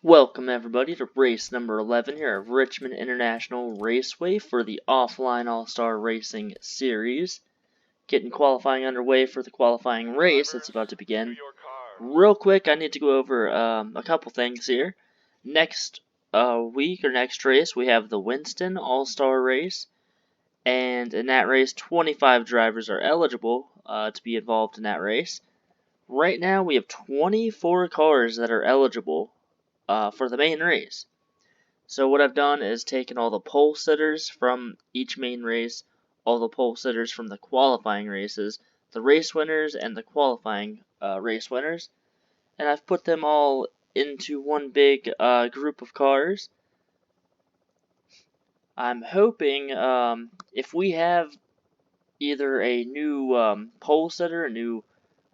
Welcome everybody to race number 11 here at Richmond International Raceway for the offline All-Star Racing Series. Getting qualifying underway for the qualifying race that's about to begin. Real quick, I need to go over a couple things here. Next week or next race, we have the Winston All-Star Race, and in that race, 25 drivers are eligible to be involved in that race. Right now, we have 24 cars that are eligible for the main race. So what I've done is taken all the pole sitters from each main race, all the pole sitters from the qualifying races, the race winners, and the qualifying race winners, and I've put them all into one big group of cars. I'm hoping if we have either a new pole sitter, a new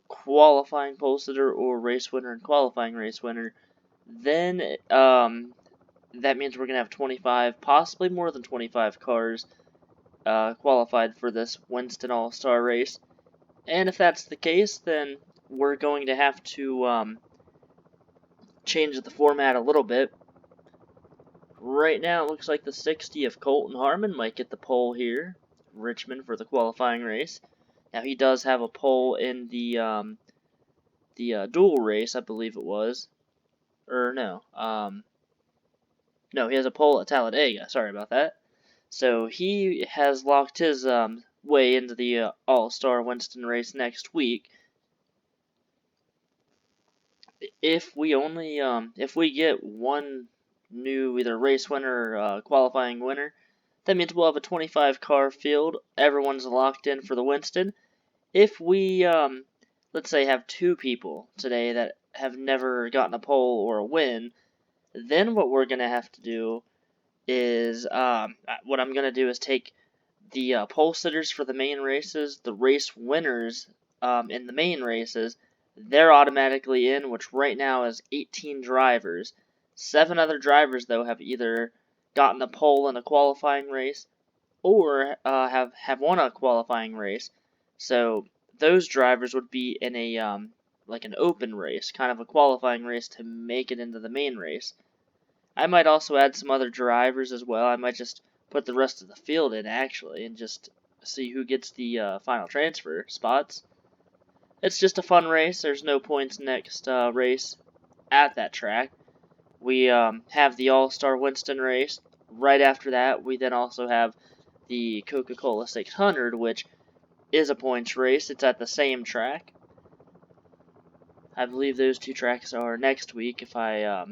qualifying pole sitter, or race winner and qualifying race winner, then that means we're going to have 25, possibly more than 25 cars qualified for this Winston All-Star race. And if that's the case, then we're going to have to change the format a little bit. Right now, it looks like the 60 of Colton Harmon might get the pole here, Richmond, for the qualifying race. Now, he does have a pole in the dual race, I believe it was. Or, no. No, he has a pole at Talladega. Sorry about that. So he has locked his way into the All-Star Winston race next week. If we only if we get one new either race winner or qualifying winner, that means we'll have a 25 car field. Everyone's locked in for the Winston. If we let's say have two people today that have never gotten a pole or a win, then what we're gonna have to do is what I'm gonna do is take the pole sitters for the main races, the race winners in the main races. They're automatically in, which right now is 18 drivers. 7 other drivers, though, have either gotten a pole in a qualifying race or have won a qualifying race. So those drivers would be in a like an open race, kind of a qualifying race to make it into the main race. I might also add some other drivers as well. I might just put the rest of the field in, actually, and just see who gets the final transfer spots. It's just a fun race. There's no points next race at that track. We have the All-Star Winston race. Right after that, we then also have the Coca-Cola 600, which is a points race. It's at the same track. I believe those two tracks are next week, if I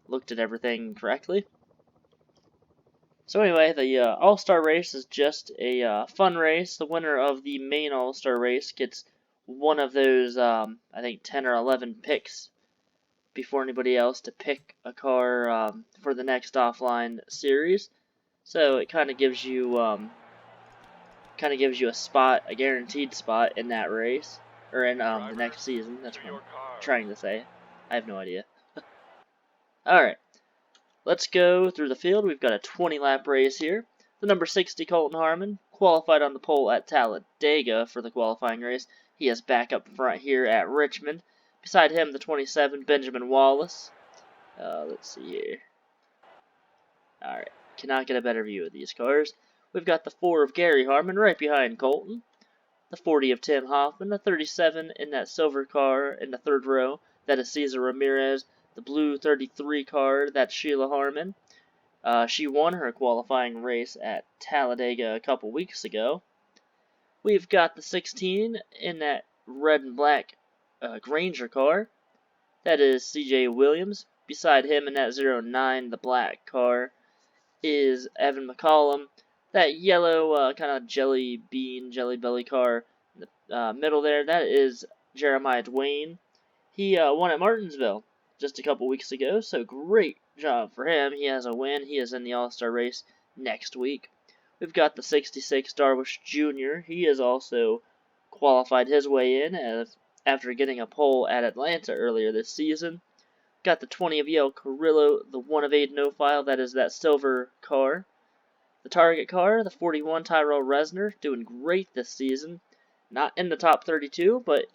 looked at everything correctly. So anyway, the All-Star race is just a fun race. The winner of the main All-Star race gets one of those, I think, 10 or 11 picks before anybody else to pick a car for the next offline series. So it kind of gives you a spot, a guaranteed spot in that race, or in the next season. That's what I'm trying to say. I have no idea. Alright, let's go through the field. We've got a 20-lap race here. The number 60 Colton Harmon qualified on the pole at Talladega for the qualifying race. He is back up front here at Richmond. Beside him, the 27 Benjamin Wallace. Let's see here. Alright, cannot get a better view of these cars. We've got the 4 of Gary Harmon right behind Colton. The 40 of Tim Hoffman. The 37 in that silver car in the third row. That is Cesar Ramirez. The blue 33 car, that's Sheila Harmon. She won her qualifying race at Talladega a couple weeks ago. We've got the 16 in that red and black Granger car. That is CJ Williams. Beside him in that 09, the black car, is Evan McCollum. That yellow kind of jelly belly car in the middle there, that is Jeremiah Dwayne. He won at Martinsville just a couple weeks ago, so great job for him. He has a win. He is in the All-Star race next week. We've got the 66 Darvish Jr. He has also qualified his way in after getting a pole at Atlanta earlier this season. Got the 20 of Yale Carrillo, the 1 of Aiden O'File, that is that silver car. The target car, the 41 Tyrell Resner, doing great this season. Not in the top 32, but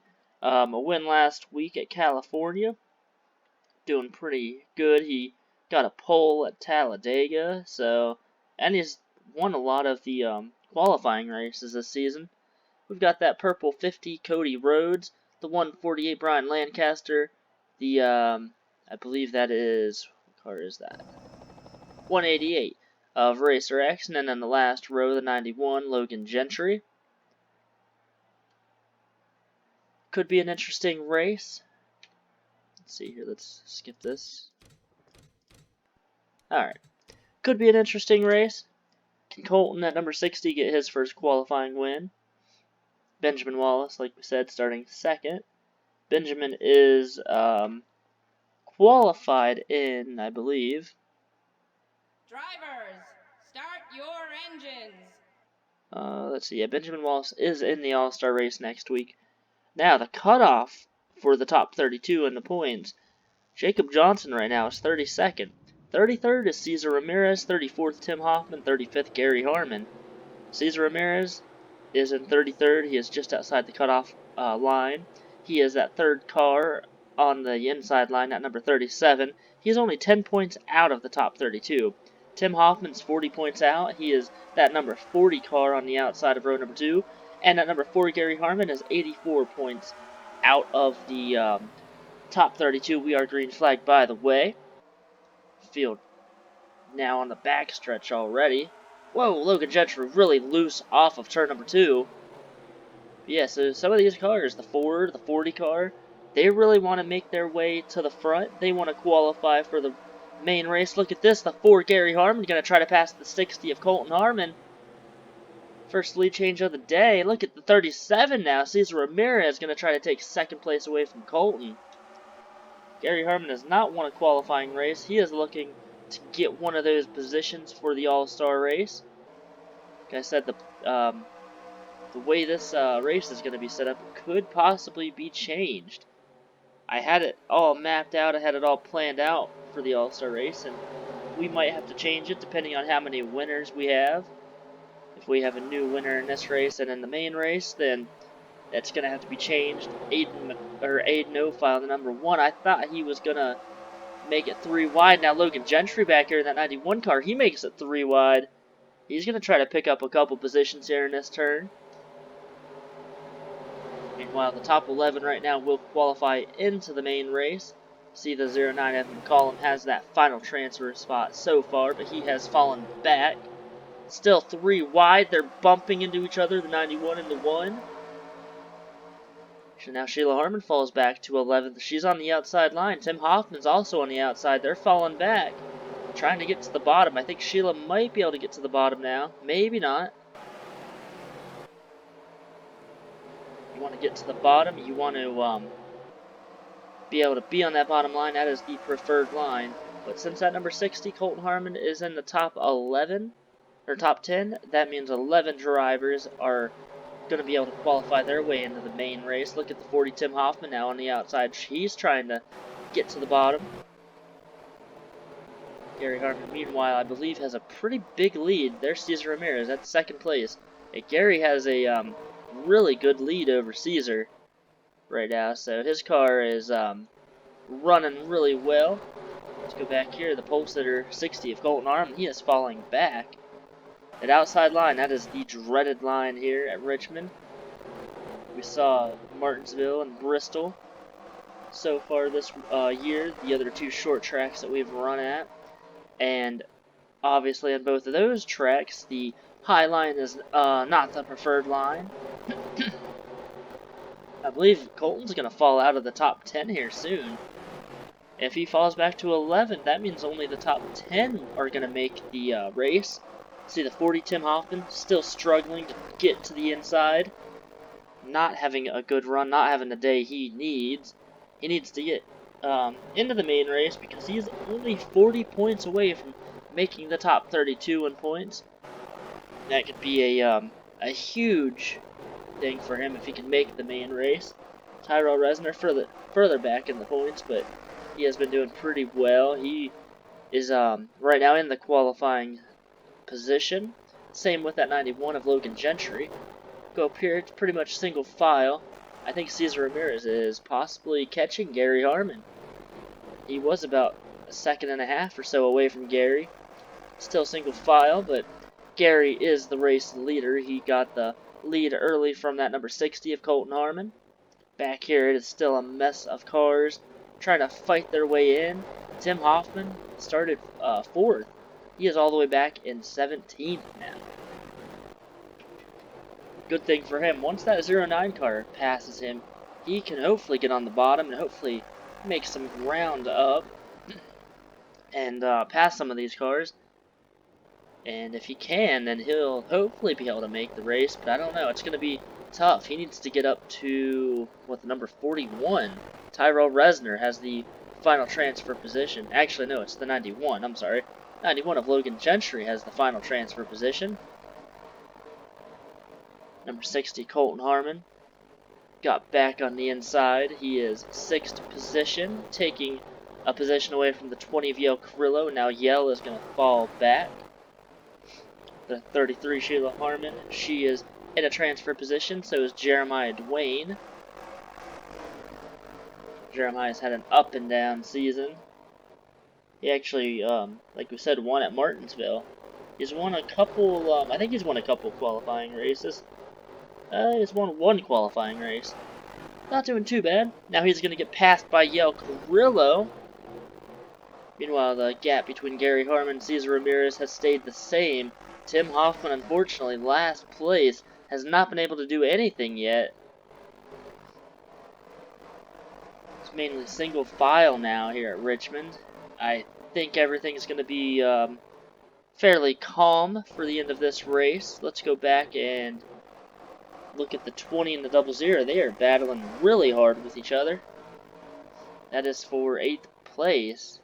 a win last week at California. doing pretty good. He got a pole at Talladega, and he's won a lot of the qualifying races this season. We've got that purple 50 Cody Rhodes, the 148 Brian Lancaster, the I believe that is, what car is that? 188 of Racer X, and then in the last row, the 91 Logan Gentry. Could be an interesting race. Let's see here, let's skip this. Alright. Could be an interesting race. Can Colton at number 60 get his first qualifying win? Benjamin Wallace, like we said, starting second. Benjamin is qualified in, I believe. Drivers, start your engines. Let's see. Yeah, Benjamin Wallace is in the All-Star race next week. Now, the cutoff for the top 32 in the points. Jacob Johnson right now is 32nd. 33rd is Cesar Ramirez. 34th, Tim Hoffman. 35th, Gary Harmon. Cesar Ramirez is in 33rd. He is just outside the cutoff line. He is that third car on the inside line at number 37. He is only 10 points out of the top 32. Tim Hoffman's 40 points out. He is that number 40 car on the outside of row number 2. And at number 4, Gary Harmon is 84 points out of the top 32. We are green flag, by the way. Field now on the back stretch already. Whoa, Logan Gentry really loose off of turn number 2. Yeah, so some of these cars, the Ford, the 40 car, they really want to make their way to the front. They want to qualify for the main race. Look at this, the 4 Gary Harmon going to try to pass the 60 of Colton Harmon. First lead change of the day. Look at the 37 now. Cesar Ramirez going to try to take second place away from Colton. Gary Harmon has not won a qualifying race. He is looking to get one of those positions for the All-Star race. Like I said, the way this race is going to be set up could possibly be changed. I had it all mapped out. I had it all planned out for the All-Star race, and we might have to change it depending on how many winners we have. If we have a new winner in this race and in the main race, then that's going to have to be changed. Aiden O'File, the number 1, I thought he was going to make it 3 wide. Now Logan Gentry back here in that 91 car, he makes it 3 wide. He's going to try to pick up a couple positions here in this turn. Meanwhile, the top 11 right now will qualify into the main race. See the 09 Evan McCollum has that final transfer spot so far, but he has fallen back. Still 3 wide. They're bumping into each other, the 91 and the 1. So now Sheila Harmon falls back to 11th. She's on the outside line. Tim Hoffman's also on the outside. They're falling back, trying to get to the bottom. I think Sheila might be able to get to the bottom now. Maybe not. You want to get to the bottom. You want to be able to be on that bottom line. That is the preferred line. But since that number 60, Colton Harmon, is in the top 11, or top 10, that means 11 drivers are going to be able to qualify their way into the main race. Look at the 40 Tim Hoffman now on the outside. He's trying to get to the bottom. Gary Harmon, meanwhile, I believe has a pretty big lead. There's Cesar Ramirez at second place. Hey, Gary has a really good lead over Cesar right now, so his car is running really well. Let's go back here. The pole sitter 60 of Colton Harmon, he is falling back. That outside line, that is the dreaded line here at Richmond. We saw Martinsville and Bristol so far this year, the other 2 short tracks that we've run at. And obviously on both of those tracks, the high line is not the preferred line. I believe Colton's going to fall out of the top 10 here soon. If he falls back to 11, that means only the top 10 are going to make the race. See the 40 Tim Hoffman still struggling to get to the inside. Not having a good run, not having the day he needs. He needs to get into the main race because he's only 40 points away from making the top 32 in points. That could be a huge thing for him if he can make the main race. Tyrell Resner further back in the points, but he has been doing pretty well. He is right now in the qualifying position. Same with that 91 of Logan Gentry. Go up here, it's pretty much single file. I think Cesar Ramirez is possibly catching Gary Harmon. He was about a second and a half or so away from Gary. Still single file, but Gary is the race leader. He got the lead early from that number 60 of Colton Harmon. Back here, it is still a mess of cars trying to fight their way in. Tim Hoffman started fourth. He is all the way back in 17th now. Good thing for him. Once that 09 car passes him, he can hopefully get on the bottom and hopefully make some ground up and pass some of these cars. And if he can, then he'll hopefully be able to make the race. But I don't know. It's going to be tough. He needs to get up to, what, the number 41. Tyrell Resner has the final transfer position. Actually, no, it's the 91. I'm sorry. 91 of Logan Gentry has the final transfer position. Number 60, Colton Harmon, got back on the inside. He is 6th position, taking a position away from the 20 of Yale Carrillo. Now Yale is going to fall back. The 33, Sheila Harmon, she is in a transfer position, so is Jeremiah Dwayne. Jeremiah's had an up and down season. He actually, like we said, won at Martinsville. He's won a couple, I think he's won a couple qualifying races. He's won one qualifying race. Not doing too bad. Now he's going to get passed by Yale Carrillo. Meanwhile, the gap between Gary Harmon and Cesar Ramirez has stayed the same. Tim Hoffman, unfortunately, last place, has not been able to do anything yet. It's mainly single file now here at Richmond. I think everything's going to be fairly calm for the end of this race. Let's go back and look at the 20 and the 00. They are battling really hard with each other. That is for 8th place.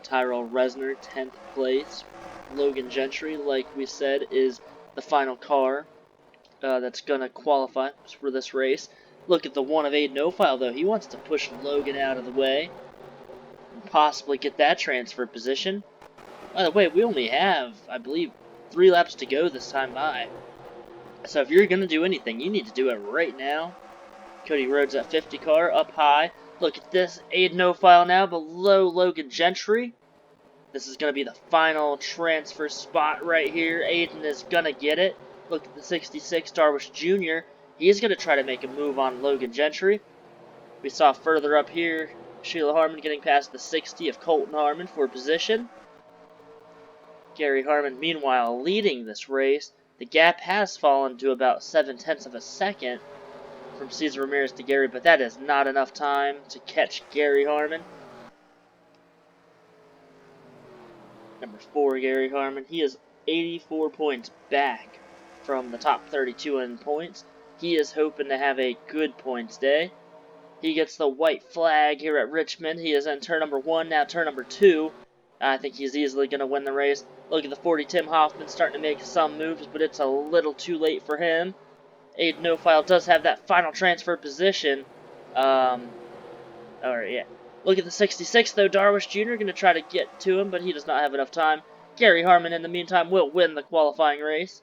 Tyrell Resner, 10th place. Logan Gentry, like we said, is the final car that's going to qualify for this race. Look at the 1 of 8 no-file, though. He wants to push Logan out of the way and possibly get that transfer position. By the way, we only have, I believe, 3 laps to go this time by. So if you're going to do anything, you need to do it right now. Cody Rhodes at 50 car, up high. Look at this, Aiden no-file now below Logan Gentry. This is going to be the final transfer spot right here. Aiden is going to get it. Look at the 66, Darwish Jr. He's going to try to make a move on Logan Gentry. We saw further up here, Sheila Harmon getting past the 60 of Colton Harmon for position. Gary Harmon, meanwhile, leading this race. The gap has fallen to about 7/10 of a second from Cesar Ramirez to Gary, but that is not enough time to catch Gary Harmon. Number 4, Gary Harmon. He is 84 points back from the top 32 in points. He is hoping to have a good points day. He gets the white flag here at Richmond. He is in turn number 1, now turn number 2. I think he's easily going to win the race. Look at the 40, Tim Hoffman, starting to make some moves, but it's a little too late for him. Aiden no-file does have that final transfer position. Alright, yeah. Look at the 66, though. Darwish Jr. going to try to get to him, but he does not have enough time. Gary Harmon, in the meantime, will win the qualifying race.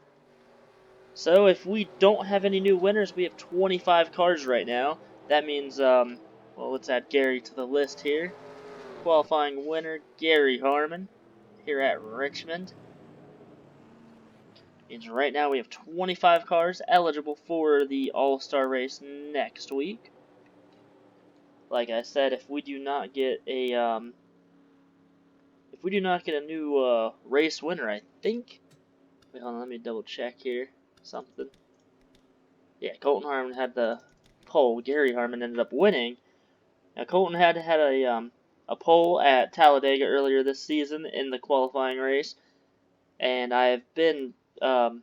So, if we don't have any new winners, we have 25 cars right now. That means, well, let's add Gary to the list here. Qualifying winner, Gary Harmon, here at Richmond. Means right now we have 25 cars eligible for the All-Star race next week. Like I said, if we do not get a new race winner, I think. Wait, hold on, let me double check here. Something. Yeah, Colton Harmon had the pole. Gary Harmon ended up winning. Now Colton had a pole at Talladega earlier this season in the qualifying race, and I've been kind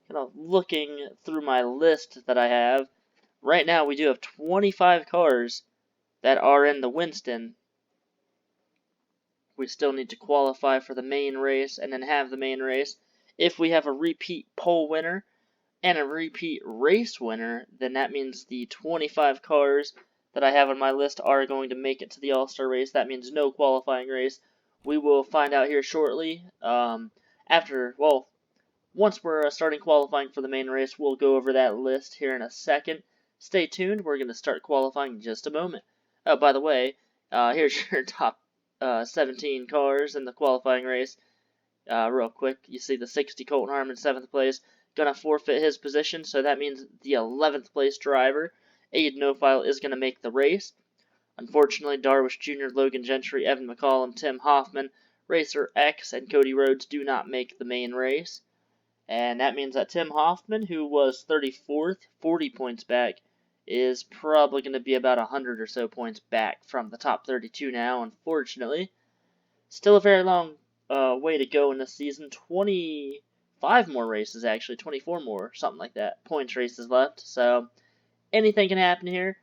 of looking through my list that I have. Right now, we do have 25 cars that are in the Winston. We still need to qualify for the main race and then have the main race. If we have a repeat pole winner and a repeat race winner, then that means the 25 cars that I have on my list are going to make it to the All-Star race. That means no qualifying race. We will find out here shortly. Once we're starting qualifying for the main race, we'll go over that list here in a second. Stay tuned. We're going to start qualifying in just a moment. Oh, by the way, here's your top 17 cars in the qualifying race. Real quick, you see the 60 Colton Harmon 7th place, gonna forfeit his position, so that means the 11th place driver, Aid Nofile, is gonna make the race. Unfortunately, Darwish Jr., Logan Gentry, Evan McCollum, Tim Hoffman, Racer X, and Cody Rhodes do not make the main race. And that means that Tim Hoffman, who was 34th, 40 points back, is probably going to be about 100 or so points back from the top 32 now, unfortunately. Still a very long way to go in this season. 25 more races, actually. 24 more, something like that. Points races left. So anything can happen here.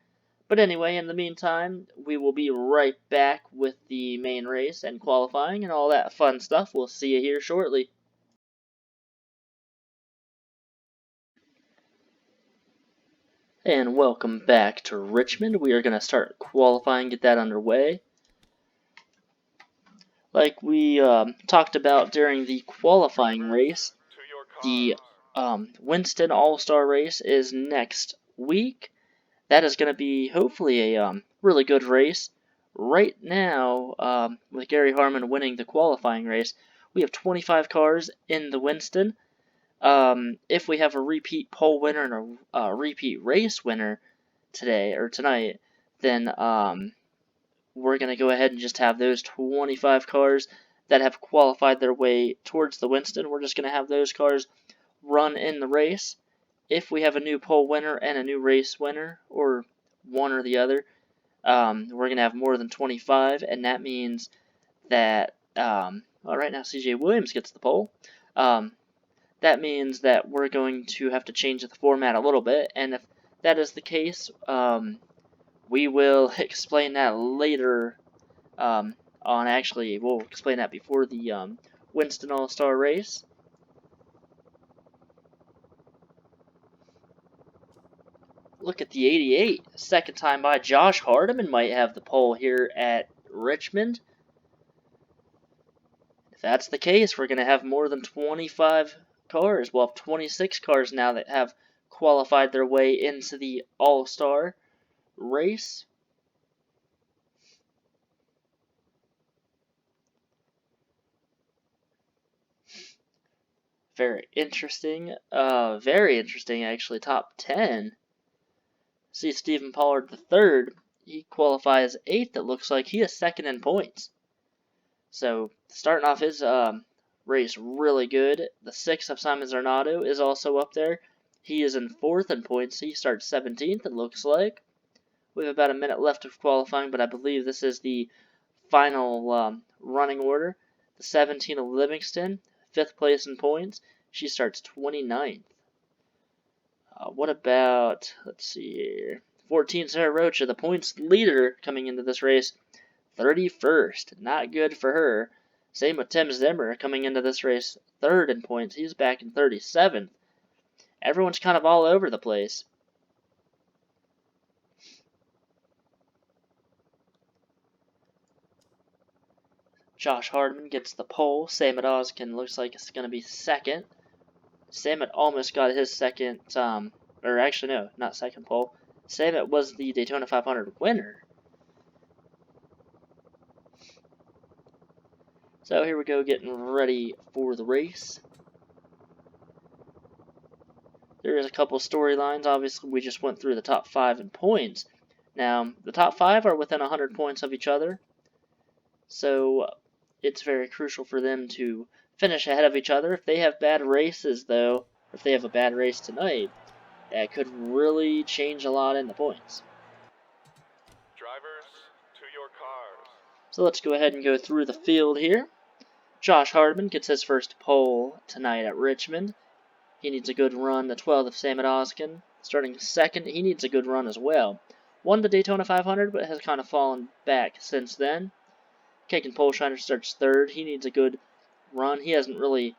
But anyway, in the meantime, we will be right back with the main race and qualifying and all that fun stuff. We'll see you here shortly. And welcome back to Richmond. We are going to start qualifying, get that underway. Like we talked about during the qualifying race, the Winston All-Star race is next week. That is going to be hopefully a really good race. Right now, with Gary Harmon winning the qualifying race, we have 25 cars in the Winston. If we have a repeat pole winner and a repeat race winner today or tonight, then we're going to go ahead and just have those 25 cars that have qualified their way towards the Winston. We're just going to have those cars run in the race. If we have a new pole winner and a new race winner, or one or the other, we're going to have more than 25, and that means that, right now CJ Williams gets the pole. That means that we're going to have to change the format a little bit, and if that is the case, we will explain that later we'll explain that before the Winston All-Star race. Look at the 88. Second time by. Josh Hardiman might have the pole here at Richmond. If that's the case, we're going to have more than 25 cars. We'll have 26 cars now that have qualified their way into the All-Star race. Very interesting actually. Top 10. See Stephen Pollard the third. He qualifies 8th. It looks like he is second in points. So starting off his race really good. The 6th of Simon Zarnato is also up there. He is in 4th in points. He starts 17th, it looks like. We have about a minute left of qualifying, but I believe this is the final running order. The 17 of Livingston, 5th place in points. She starts 29th. What about, let's see here, 14 Sarah Rocha, the points leader coming into this race, 31st. Not good for her. Same with Tim Zimmer coming into this race, 3rd in points. He's back in 37th. Everyone's kind of all over the place. Josh Hardiman gets the pole. Samit Oskin looks like it's going to be second. Samit almost got his second, or actually no, not second pole. Samit was the Daytona 500 winner. So here we go, getting ready for the race. There is a couple storylines. Obviously, we just went through the top 5 in points. Now, the top 5 are within 100 points of each other. So it's very crucial for them to finish ahead of each other. If they have bad races, though, or if they have a bad race tonight, that could really change a lot in the points. Drivers, to your cars. So let's go ahead and go through the field here. Josh Hardiman gets his first pole tonight at Richmond. He needs a good run. The 12th of Samit Oskin, starting second, he needs a good run as well. Won the Daytona 500, but has kind of fallen back since then. Kagan Polshiner starts 3rd. He needs a good run. He hasn't really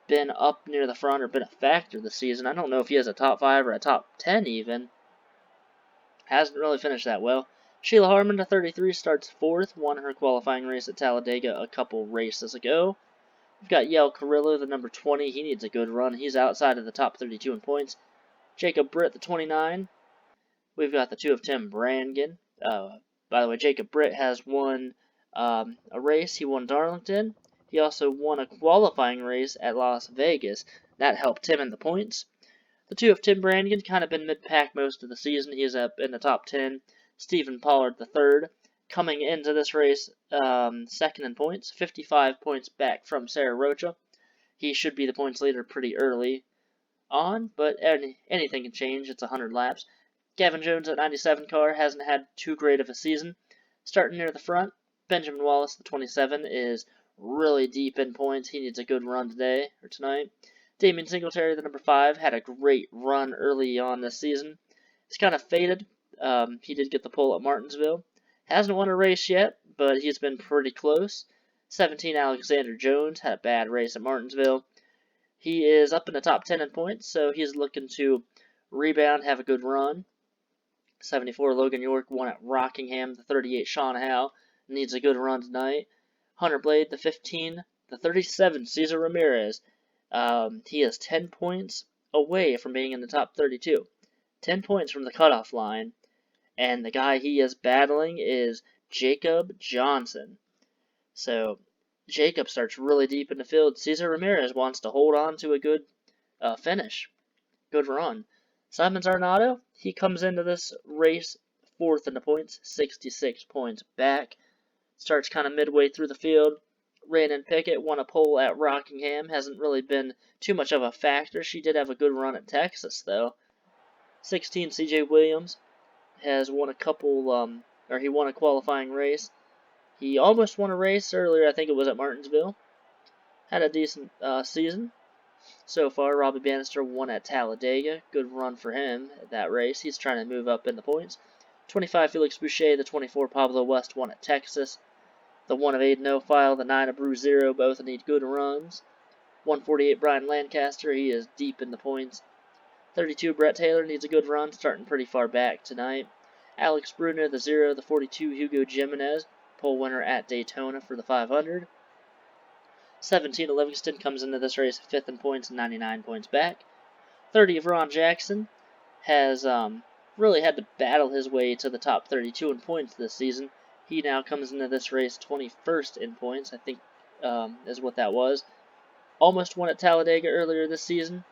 been up near the front or been a factor this season. I don't know if he has a top 5 or a top 10 even. hasn't really finished that well. Sheila Harmon, the 33, starts 4th, won her qualifying race at Talladega a couple races ago. We've got Yale Carrillo, the number 20. He needs a good run. He's outside of the top 32 in points. Jacob Britt, the 29. We've got the 2 of Tim Brannigan. By the way, Jacob Britt has won a race. He won Darlington. He also won a qualifying race at Las Vegas. That helped him in the points. The 2 of Tim Brannigan kind of been mid-pack most of the season. He is up in the top 10. Stephen Pollard, the 3rd, coming into this race 2nd in points, 55 points back from Sarah Rocha. He should be the points leader pretty early on, but anything can change. It's 100 laps. Gavin Jones at 97 car hasn't had too great of a season. Starting near the front, Benjamin Wallace, the 27, is really deep in points. He needs a good run today or tonight. Damian Singletary, the number 5, had a great run early on this season. He's kind of faded. He did get the pole at Martinsville. Hasn't won a race yet, but he's been pretty close. 17, Alexander Jones, had a bad race at Martinsville. He is up in the top 10 in points, so he's looking to rebound, have a good run. 74, Logan York won at Rockingham. The 38, Sean Howe, needs a good run tonight. Hunter Blade, the 15. The 37, Cesar Ramirez. He is 10 points away from being in the top 32. 10 points from the cutoff line. And the guy he is battling is Jacob Johnson. So Jacob starts really deep in the field. Cesar Ramirez wants to hold on to a good finish. Good run. Simon Zarnato, he comes into this race 4th in the points, 66 points back. Starts kind of midway through the field. Rhiannon Pickett won a pole at Rockingham. Hasn't really been too much of a factor. She did have a good run at Texas, though. 16, CJ Williams has won a couple, he won a qualifying race. He almost won a race earlier. I think it was at Martinsville. Had a decent season. So far, Robbie Bannister won at Talladega. Good run for him at that race. He's trying to move up in the points. 25, Felix Boucher. The 24, Pablo West, won at Texas. The 1 of Aiden O'File. The 9 of Bruce Zero. Both need good runs. 148, Brian Lancaster. He is deep in the points. 32, Brett Taylor needs a good run, starting pretty far back tonight. Alex Bruner, the 0. The 42, Hugo Jimenez. Pole winner at Daytona for the 500. 17, Livingston comes into this race 5th in points, 99 points back. 30 of Ron Jackson has really had to battle his way to the top 32 in points this season. He now comes into this race 21st in points, I think is what that was. Almost won at Talladega earlier this season.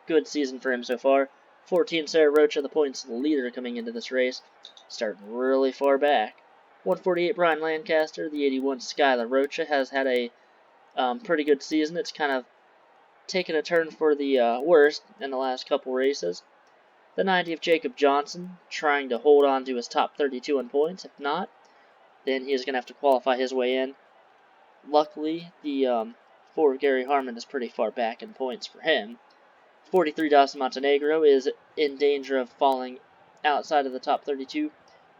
Good season for him so far. 14, Sarah Rocha, the points leader coming into this race. Starting really far back. 148, Brian Lancaster. The 81, Skylar Rocha, has had a pretty good season. It's kind of taken a turn for the worst in the last couple races. The 90 of Jacob Johnson, trying to hold on to his top 32 in points. If not, then he's going to have to qualify his way in. Luckily, the 4 of Gary Harmon is pretty far back in points for him. 43, Dawson Montenegro is in danger of falling outside of the top 32.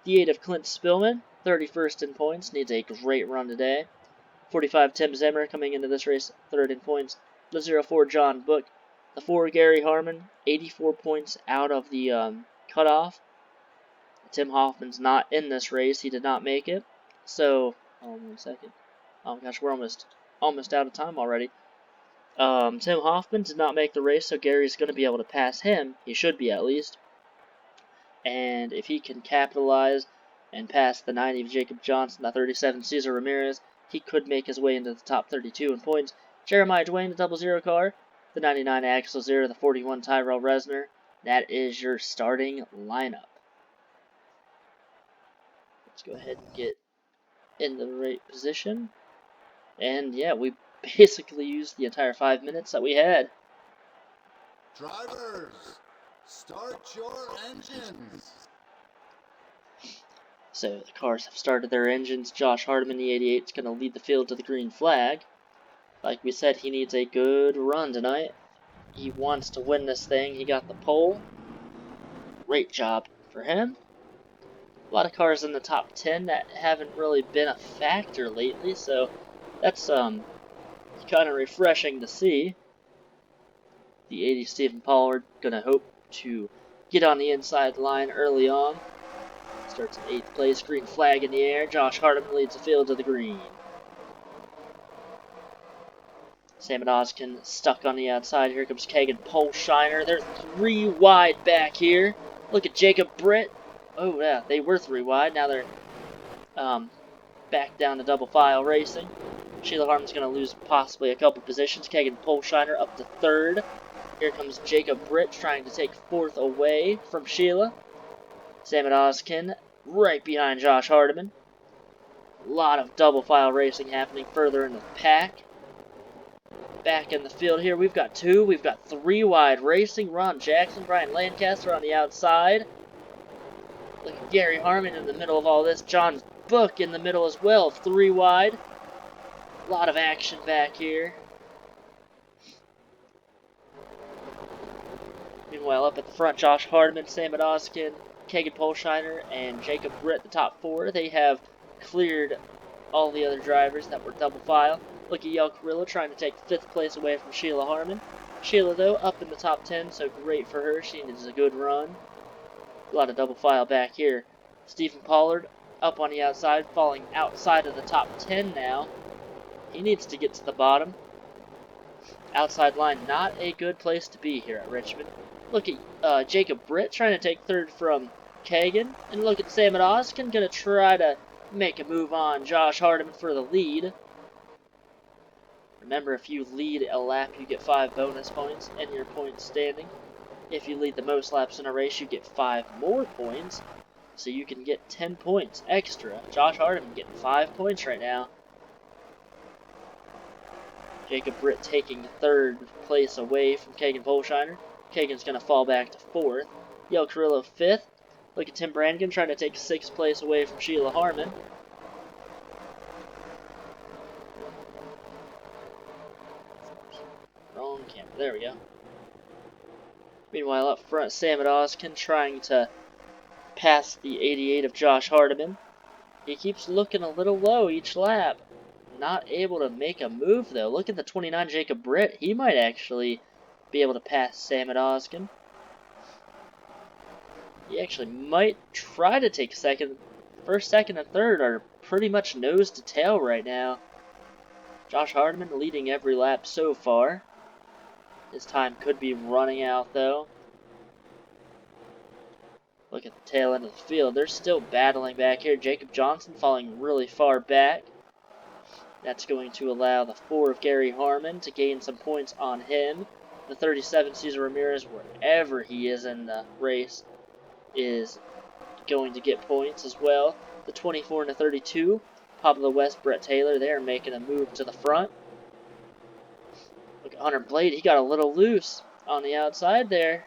The 8 of Clint Spillman, 31st in points, needs a great run today. 45, Tim Zimmer coming into this race 3rd in points. The 04, John Book. The 4, Gary Harmon, 84 points out of the cutoff. Tim Hoffman's not in this race. He did not make it. So, 1 second. Oh gosh, we're almost out of time already. Tim Hoffman did not make the race, so Gary's going to be able to pass him. He should be, at least. And if he can capitalize and pass the 90 of Jacob Johnson, the 37, Cesar Ramirez, he could make his way into the top 32 in points. Jeremiah Dwayne, the 00 car. The 99, Axel Zero. The 41, Tyrell Resner. That is your starting lineup. Let's go ahead and get in the right position. And yeah, we basically used the entire 5 minutes that we had. Drivers, start your engines. So the cars have started their engines. Josh Hardiman, the 88, is going to lead the field to the green flag. Like we said, he needs a good run tonight. He wants to win this thing. He got the pole. Great job for him. A lot of cars in the top 10 that haven't really been a factor lately, so that's kind of refreshing to see. The 80, Stephen Pollard, going to hope to get on the inside line early on. starts in 8th place. Green flag in the air. Josh Hardiman leads the field to the green. Sam Oskin stuck on the outside. Here comes Kagan Polshiner. They're 3 wide back here. Look at Jacob Britt. Oh, yeah, they were 3 wide. Now they're back down to double file racing. Sheila Harmon's going to lose possibly a couple positions. Kagan Polshiner up to 3rd. Here comes Jacob Britt trying to take 4th away from Sheila. Sam Oskin right behind Josh Hardiman. A lot of double file racing happening further in the pack. Back in the field here, we've got 2. We've got 3 wide racing. Ron Jackson, Brian Lancaster on the outside. Look at Gary Harmon in the middle of all this. John Book in the middle as well, 3 wide. A lot of action back here. Meanwhile, up at the front, Josh Hardiman, Sam Oskin, Kagan Polshiner, and Jacob Britt, the top 4. They have cleared all the other drivers that were double file. Look at Yale Carrillo trying to take 5th place away from Sheila Harmon. Sheila, though, up in the top 10, so great for her. She needs a good run. A lot of double file back here. Stephen Pollard up on the outside, falling outside of the top 10 now. He needs to get to the bottom. Outside line, not a good place to be here at Richmond. Look at Jacob Britt trying to take 3rd from Kagan. And look at Sam Oskin going to try to make a move on Josh Hardiman for the lead. Remember, if you lead a lap, you get 5 bonus points in your points standing. If you lead the most laps in a race, you get 5 more points. So you can get 10 points extra. Josh Hardiman getting 5 points right now. Jacob Britt taking 3rd place away from Kagan Polshiner. Kagan's going to fall back to 4th. Yale Carrillo 5th. Look at Tim Brannigan trying to take 6th place away from Sheila Harmon. Wrong camera. There we go. Meanwhile, up front, Sam Oskin trying to pass the 88 of Josh Hardiman. He keeps looking a little low each lap. Not able to make a move, though. Look at the 29 Jacob Britt. He might actually be able to pass Sam Oskin. He actually might try to take 2nd. 1st, 2nd, and 3rd are pretty much nose to tail right now. Josh Hardiman leading every lap so far. His time could be running out, though. Look at the tail end of the field. They're still battling back here. Jacob Johnson falling really far back. That's going to allow the 4 of Gary Harmon to gain some points on him. The 37, Cesar Ramirez, wherever he is in the race, is going to get points as well. The 24 and the 32, Pablo West, Brett Taylor, they're making a move to the front. Look at Hunter Blade. He got a little loose on the outside there.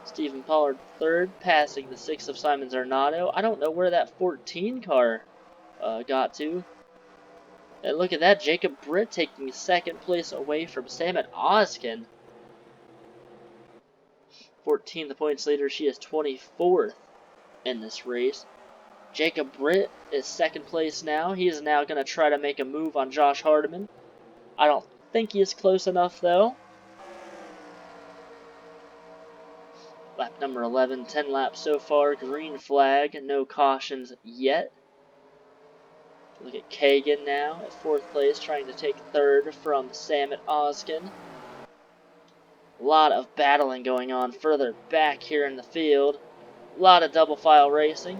Stephen Pollard 3rd, passing the 6 of Simon Zarnato. I don't know where that 14 car got to. And look at that, Jacob Britt taking 2nd place away from Sam Oskin. 14, the points leader. She is 24th in this race. Jacob Britt is 2nd place now. He is now going to try to make a move on Josh Hardiman. I don't think he is close enough, though. Lap number 11, 10 laps so far. Green flag, no cautions yet. Look at Kagan now at 4th place, trying to take 3rd from Sam Oskin. A lot of battling going on further back here in the field. A lot of double file racing.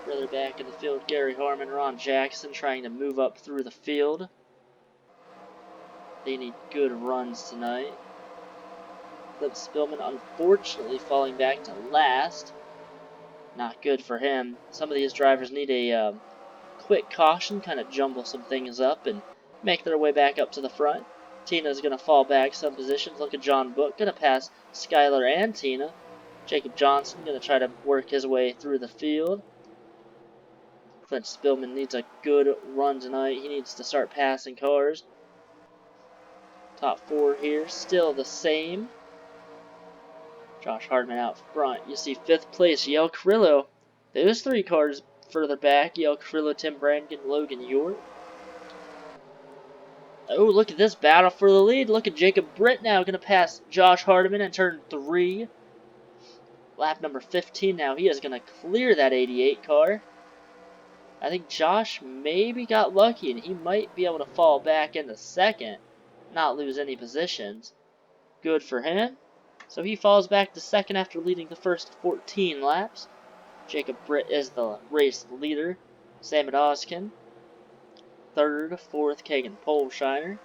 Further back in the field, Gary Harmon, Ron Jackson trying to move up through the field. They need good runs tonight. Clip Spillman unfortunately falling back to last. Not good for him. Some of these drivers need a quick caution, kind of jumble some things up and make their way back up to the front. Tina's going to fall back some positions. Look at John Book, going to pass Skylar and Tina. Jacob Johnson going to try to work his way through the field. Clint Spillman needs a good run tonight. He needs to start passing cars. Top 4 here, still the same. Josh Hardiman out front. You see 5th place, Yale Carrillo. Those 3 cars further back, Yale Carrillo, Tim Brannigan, Logan York. Oh, look at this battle for the lead. Look at Jacob Britt now going to pass Josh Hardiman in turn 3. Lap number 15 now. He is going to clear that 88 car. I think Josh maybe got lucky, and he might be able to fall back into second, not lose any positions. Good for him. So he falls back to second after leading the first 14 laps. Jacob Britt is the race leader. Sam Oskin, third, fourth, Kagan Polshiner.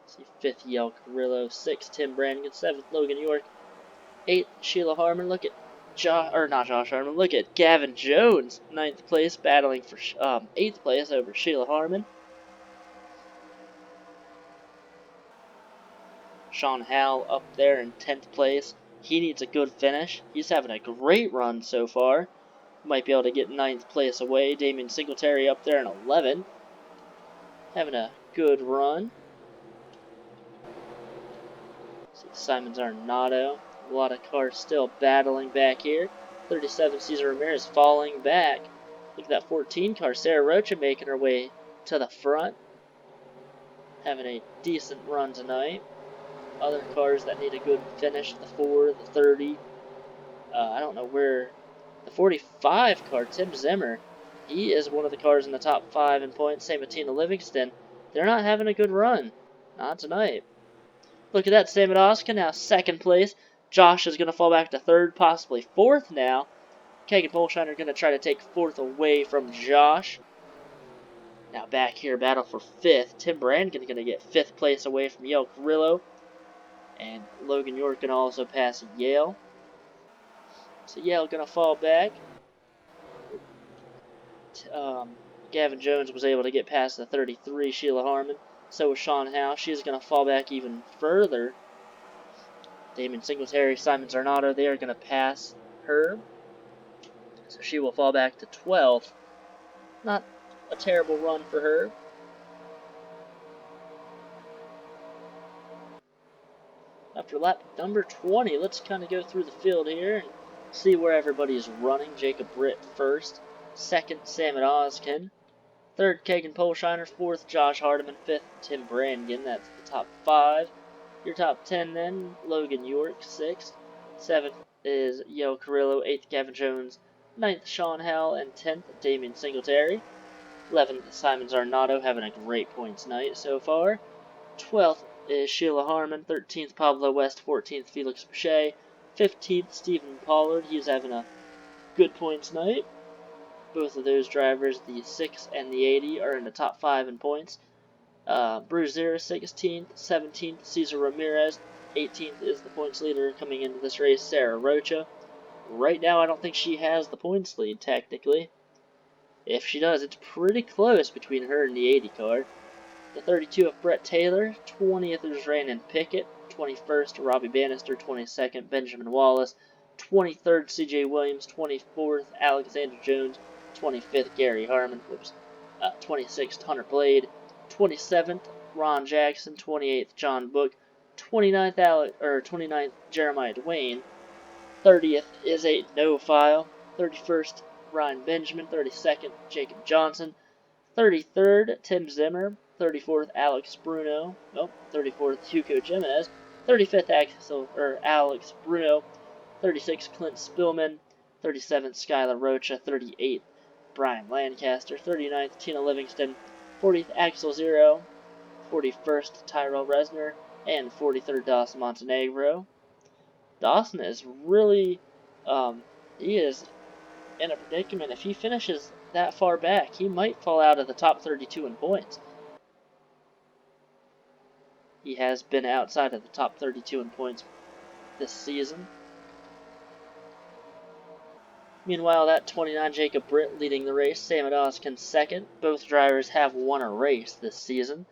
See, fifth, Yale Carrillo. Sixth, Tim Brannigan. Seventh, Logan York. Eighth, Sheila Harmon. Look at not Josh Harmon. Look at Gavin Jones, ninth place, battling for eighth place over Sheila Harmon. Sean Howell up there in 10th place. He needs a good finish. He's having a great run so far. Might be able to get 9th place away. Damian Singletary up there in 11th. Having a good run. See Simon Zarnato. A lot of cars still battling back here. 37 Cesar Ramirez falling back. Look at that 14 car. Sarah Rocha making her way to the front. Having a decent run tonight. Other cars that need a good finish. The 4, the 30. I don't know where. The 45 car, Tim Zimmer. He is one of the cars in the top 5 in points. Same with Tina Livingston. They're not having a good run. Not tonight. Look at that, Sam Oskin now second place. Josh is going to fall back to third, possibly fourth now. Kagan Polshiner going to try to take fourth away from Josh. Now back here, battle for fifth. Tim Brannigan going to get fifth place away from Yale Carrillo. And Logan York going to also pass Yale. So Yale going to fall back. Gavin Jones was able to get past the 33, Sheila Harmon. So was Sean Howe. She's going to fall back even further. Damon Singletary, Simon Zarnato, they are going to pass her. So she will fall back to 12th. Not a terrible run for her. After lap number 20, let's kind of go through the field here and see where everybody's running. Jacob Britt first. Second, Sam Oskin. Third, Kagan Polshiner. Fourth, Josh Hardiman. Fifth, Tim Brannigan. That's the top 5. Your top 10 then, Logan York, 6th. 7th is Yale Carrillo. 8th, Gavin Jones. 9th, Sean Howell. And 10th, Damian Singletary. 11th, Simon Zarnato, having a great points night so far. 12th is Sheila Harmon. 13th, Pablo West. 14th, Felix Boucher. 15th, Stephen Pollard. He's having a good points night. Both of those drivers, the 6 and the 80, are in the top 5 in points. Bruce Zera, 16th, 17th, Cesar Ramirez, 18th is the points leader coming into this race, Sarah Rocha. Right now, I don't think she has the points lead, technically. If she does, it's pretty close between her and the 80 car. The 32 of Brett Taylor, 20th is Randon Pickett, 21st, Robbie Bannister, 22nd, Benjamin Wallace, 23rd, CJ Williams, 24th, Alexander Jones, 25th, Gary Harmon, 26th, Hunter Blade, 27th, Ron Jackson, 28th, John Book, 29th, Jeremiah Dwayne, 30th is a no file, 31st, Ryan Benjamin, 32nd, Jacob Johnson, 33rd, Tim Zimmer, 34th, Alex Bruno, 34th, Hugo Jimenez, 35th, Alex Bruno, 36th, Clint Spillman, 37th, Skylar Rocha, 38th, Brian Lancaster, 39th, Tina Livingston, 40th, Axel Zero, 41st, Tyrell Resner, and 43rd, Dawson Montenegro. Dawson is really, he is in a predicament. If he finishes that far back, he might fall out of the top 32 in points. He has been outside of the top 32 in points this season. Meanwhile, that 29 Jacob Britt leading the race, Sam Oskin second. Both drivers have won a race this season.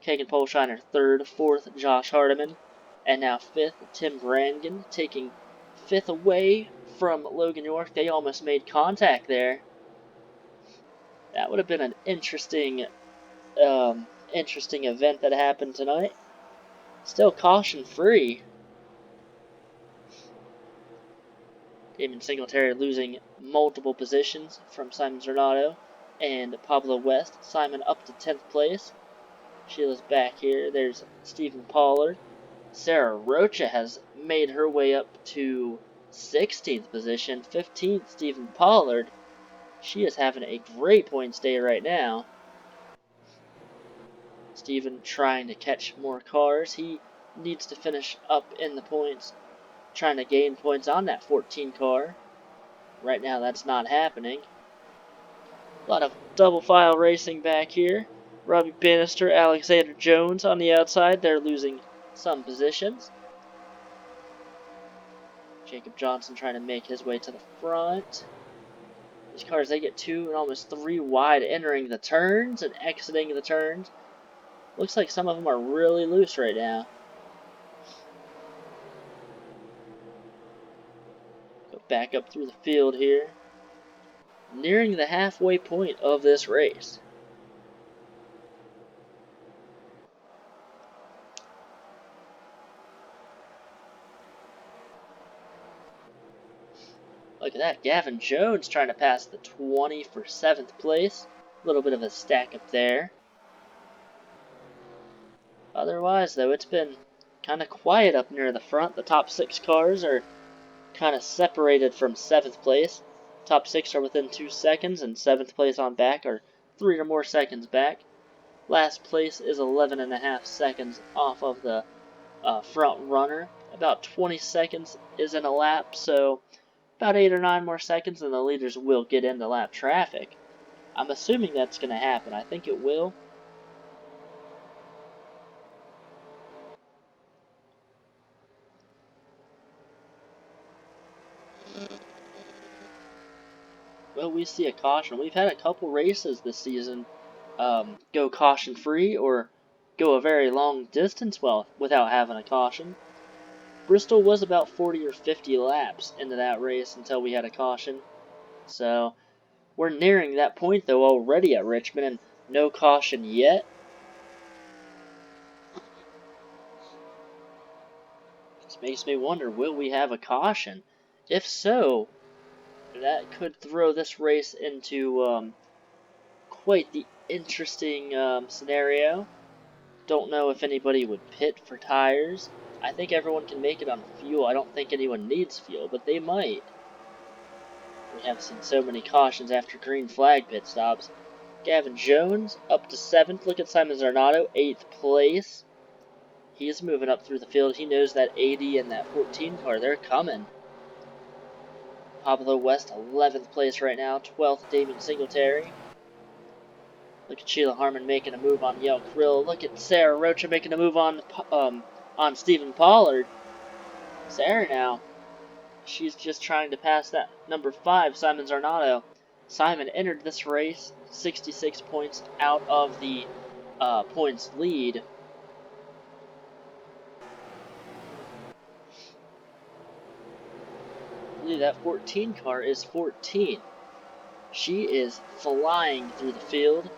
Kagan Polshiner third, fourth Josh Hardiman, and now fifth Tim Brannigan, taking fifth away from Logan York. They almost made contact there. That would have been an interesting event that happened tonight. Still caution free. Damon Singletary losing multiple positions from Simon Zornato and Pablo West. Simon up to 10th place. Sheila's back here. There's Stephen Pollard. Sarah Rocha has made her way up to 16th position. 15th, Stephen Pollard. She is having a great points day right now. Stephen trying to catch more cars. He needs to finish up in the points, trying to gain points on that 14 car. Right now that's not happening. A lot of double file racing back here. Robbie Bannister, Alexander Jones on the outside. They're losing some positions. Jacob Johnson trying to make his way to the front. These cars, they get 2 and almost 3 wide entering the turns and exiting the turns. Looks like some of them are really loose right now. Go back up through the field here. Nearing the halfway point of this race. Look at that, Gavin Jones trying to pass the 20 for 7th place. A little bit of a stack up there. Otherwise, though, it's been kind of quiet up near the front. The top 6 cars are kind of separated from 7th place. Top 6 are within 2 seconds, and 7th place on back are 3 or more seconds back. Last place is 11.5 seconds off of the front runner. About 20 seconds is in a lap, so about 8 or 9 more seconds and the leaders will get into lap traffic. I'm assuming that's going to happen. I think it will. Well, we see a caution. We've had a couple races this season go caution free or go a very long distance without having a caution. Bristol was about 40 or 50 laps into that race until we had a caution. So we're nearing that point though already at Richmond and no caution yet. This makes me wonder, will we have a caution? If so, that could throw this race into quite the interesting scenario. Don't know if anybody would pit for tires. I think everyone can make it on fuel. I don't think anyone needs fuel, but they might. We have seen so many cautions after green flag pit stops. Gavin Jones up to 7th. Look at Simon Zornato, 8th place. He's moving up through the field. He knows that 80 and that 14 car, they're coming. Pablo West, 11th place right now. 12th, Damon Singletary. Look at Sheila Harmon making a move on Yelk Rill. Look at Sarah Rocha making a move on Stephen Pollard. Sarah now, she's just trying to pass that number 5, Simon Zornato. Simon entered this race 66 points out of the points lead. I believe that 14 car is 14. She is flying through the field.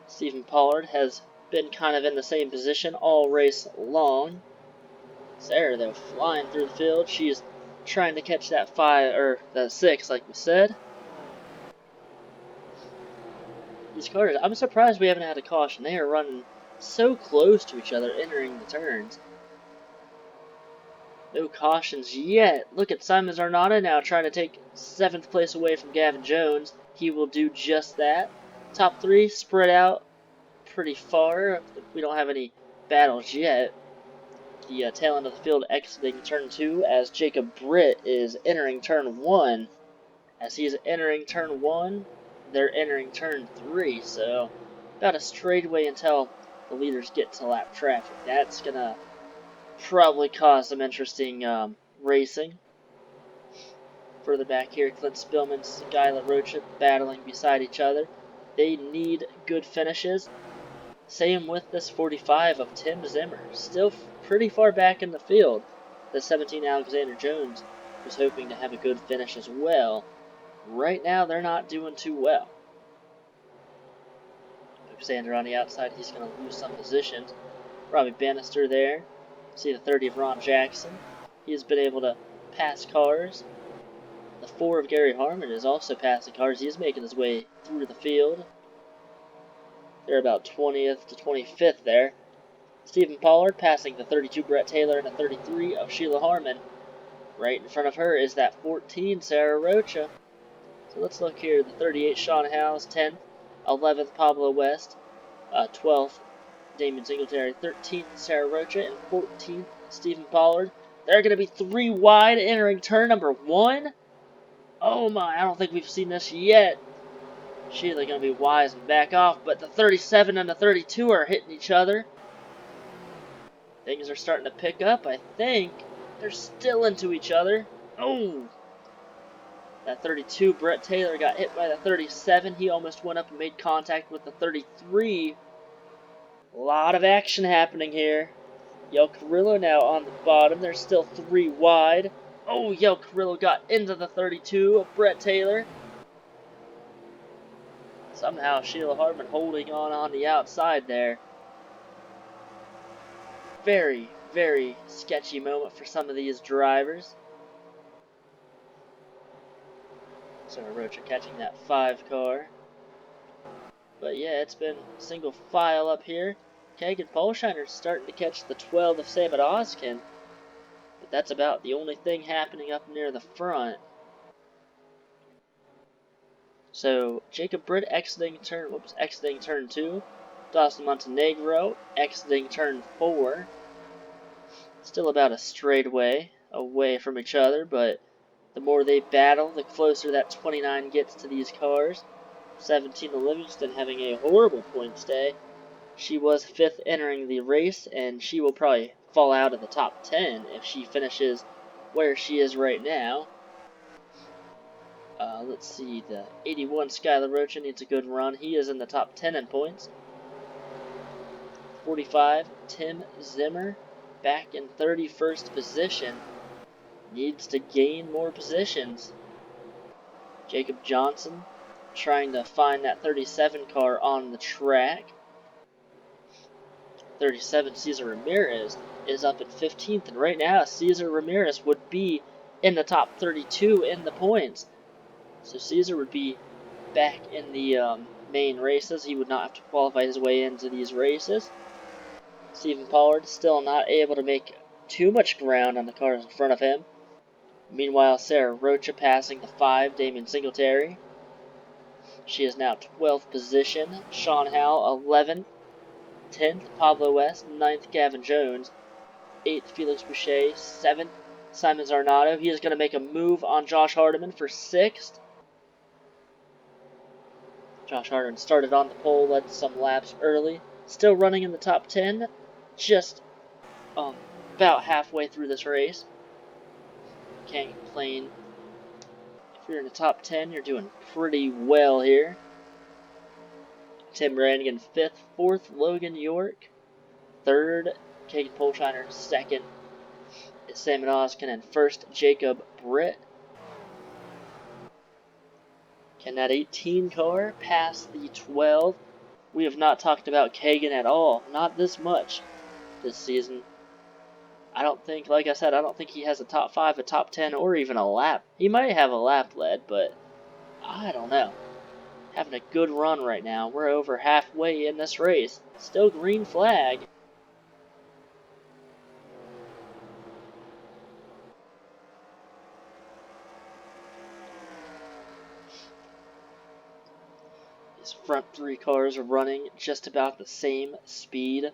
Stephen Pollard has been kind of in the same position all race long. Sarah, though, flying through the field. She's trying to catch that 5 or that 6, like we said. These cars, I'm surprised we haven't had a caution. They are running so close to each other entering the turns. No cautions yet. Look at Simon Zornato now trying to take 7th place away from Gavin Jones. He will do just that. Top 3 spread out pretty far. We don't have any battles yet. The tail end of the field exiting turn 2 as Jacob Britt is entering turn 1. As he is entering turn 1, they're entering turn 3. So about a straightaway until the leaders get to lap traffic. That's going to probably cause some interesting racing. Further back here, Clint Spillman, Skyla Rocha battling beside each other. They need good finishes. Same with this 45 of Tim Zimmer. Still pretty far back in the field. The 17 Alexander Jones was hoping to have a good finish as well. Right now, they're not doing too well. Alexander on the outside, he's going to lose some positions. Robbie Bannister there. See the 30 of Ron Jackson. He's been able to pass cars. The 4 of Gary Harmon is also passing cars. He's making his way through the field. They're about 20th to 25th there. Stephen Pollard passing the 32 Brett Taylor and the 33 of Sheila Harmon. Right in front of her is that 14 Sarah Rocha. So let's look here. The 38 Sean Howes, 10th, 11th Pablo West, 12th Damon Singletary, 13th Sarah Rocha, and 14th Stephen Pollard. They're going to be 3 wide entering turn number 1. Oh my, I don't think we've seen this yet. Sheila going to be wise and back off, but the 37 and the 32 are hitting each other. Things are starting to pick up, I think. They're still into each other. Oh! That 32, Brett Taylor, got hit by the 37. He almost went up and made contact with the 33. A lot of action happening here. Yel Carrillo now on the bottom. They're still 3 wide. Oh, Yel Carrillo got into the 32 of Brett Taylor. Somehow Sheila Hartman holding on the outside there. Very, very sketchy moment for some of these drivers. Sarah Rocha catching that 5 car. But yeah, it's been single file up here. Kagan Polsheiner's starting to catch the 12 of Sam Oskin. But that's about the only thing happening up near the front. So Jacob Britt exiting turn 2. Dawson Montenegro exiting turn 4. Still about a straightaway away from each other, but the more they battle, the closer that 29 gets to these cars. 17 to Livingston having a horrible points day. She was 5th entering the race, and she will probably fall out of the top 10 if she finishes where she is right now. Let's see, the 81 Skylar Rocha needs a good run. He is in the top 10 in points. 45, Tim Zimmer, back in 31st position. Needs to gain more positions. Jacob Johnson trying to find that 37 car on the track. 37, Cesar Ramirez, is up at 15th, and right now Cesar Ramirez would be in the top 32 in the points. So Cesar would be back in the main races. He would not have to qualify his way into these races. Stephen Pollard still not able to make too much ground on the cars in front of him. Meanwhile, Sarah Rocha passing the 5, Damien Singletary. She is now 12th position. Sean Howell, 11th. 10th, Pablo West. 9th, Gavin Jones. 8th, Felix Boucher. 7th, Simon Zarnato. He is going to make a move on Josh Hardiman for 6th. Josh Hardiman started on the pole, led some laps early. Still running in the top 10. Just about halfway through this race. Can't complain. If you're in the top 10, you're doing pretty well here. Tim Brannigan 5th, 4th, Logan York 3rd, Kagan Polshiner 2nd, Sam Oskin, and 1st, Jacob Britt. Can that 18 car pass the 12? We have not talked about Kagan at all. Not this much this season. I don't think, like I said, I don't think he has a top 5, a top 10, or even a lap. He might have a lap lead, but I don't know. Having a good run right now. We're over halfway in this race. Still green flag. These front 3 cars are running just about the same speed.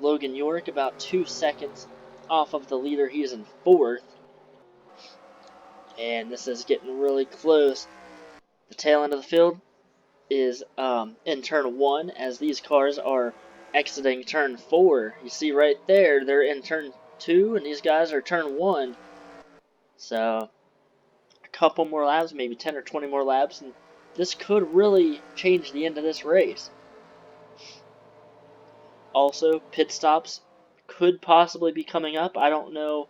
Logan York about 2 seconds off of the leader. He is in 4th. And this is getting really close. The tail end of the field is in turn 1 as these cars are exiting turn 4. You see right there, they're in turn 2 and these guys are turn 1. So a couple more laps, maybe 10 or 20 more laps, and this could really change the end of this race. Also, pit stops could possibly be coming up. I don't know.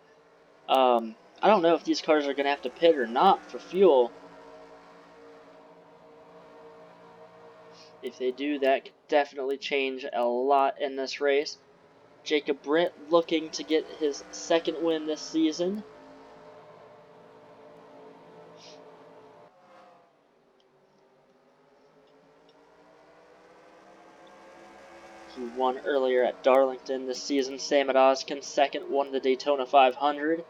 I don't know if these cars are going to have to pit or not for fuel. If they do, that could definitely change a lot in this race. Jacob Britt looking to get his 2nd win this season. He won earlier at Darlington this season. Sam Odoskin second, won the Daytona 500.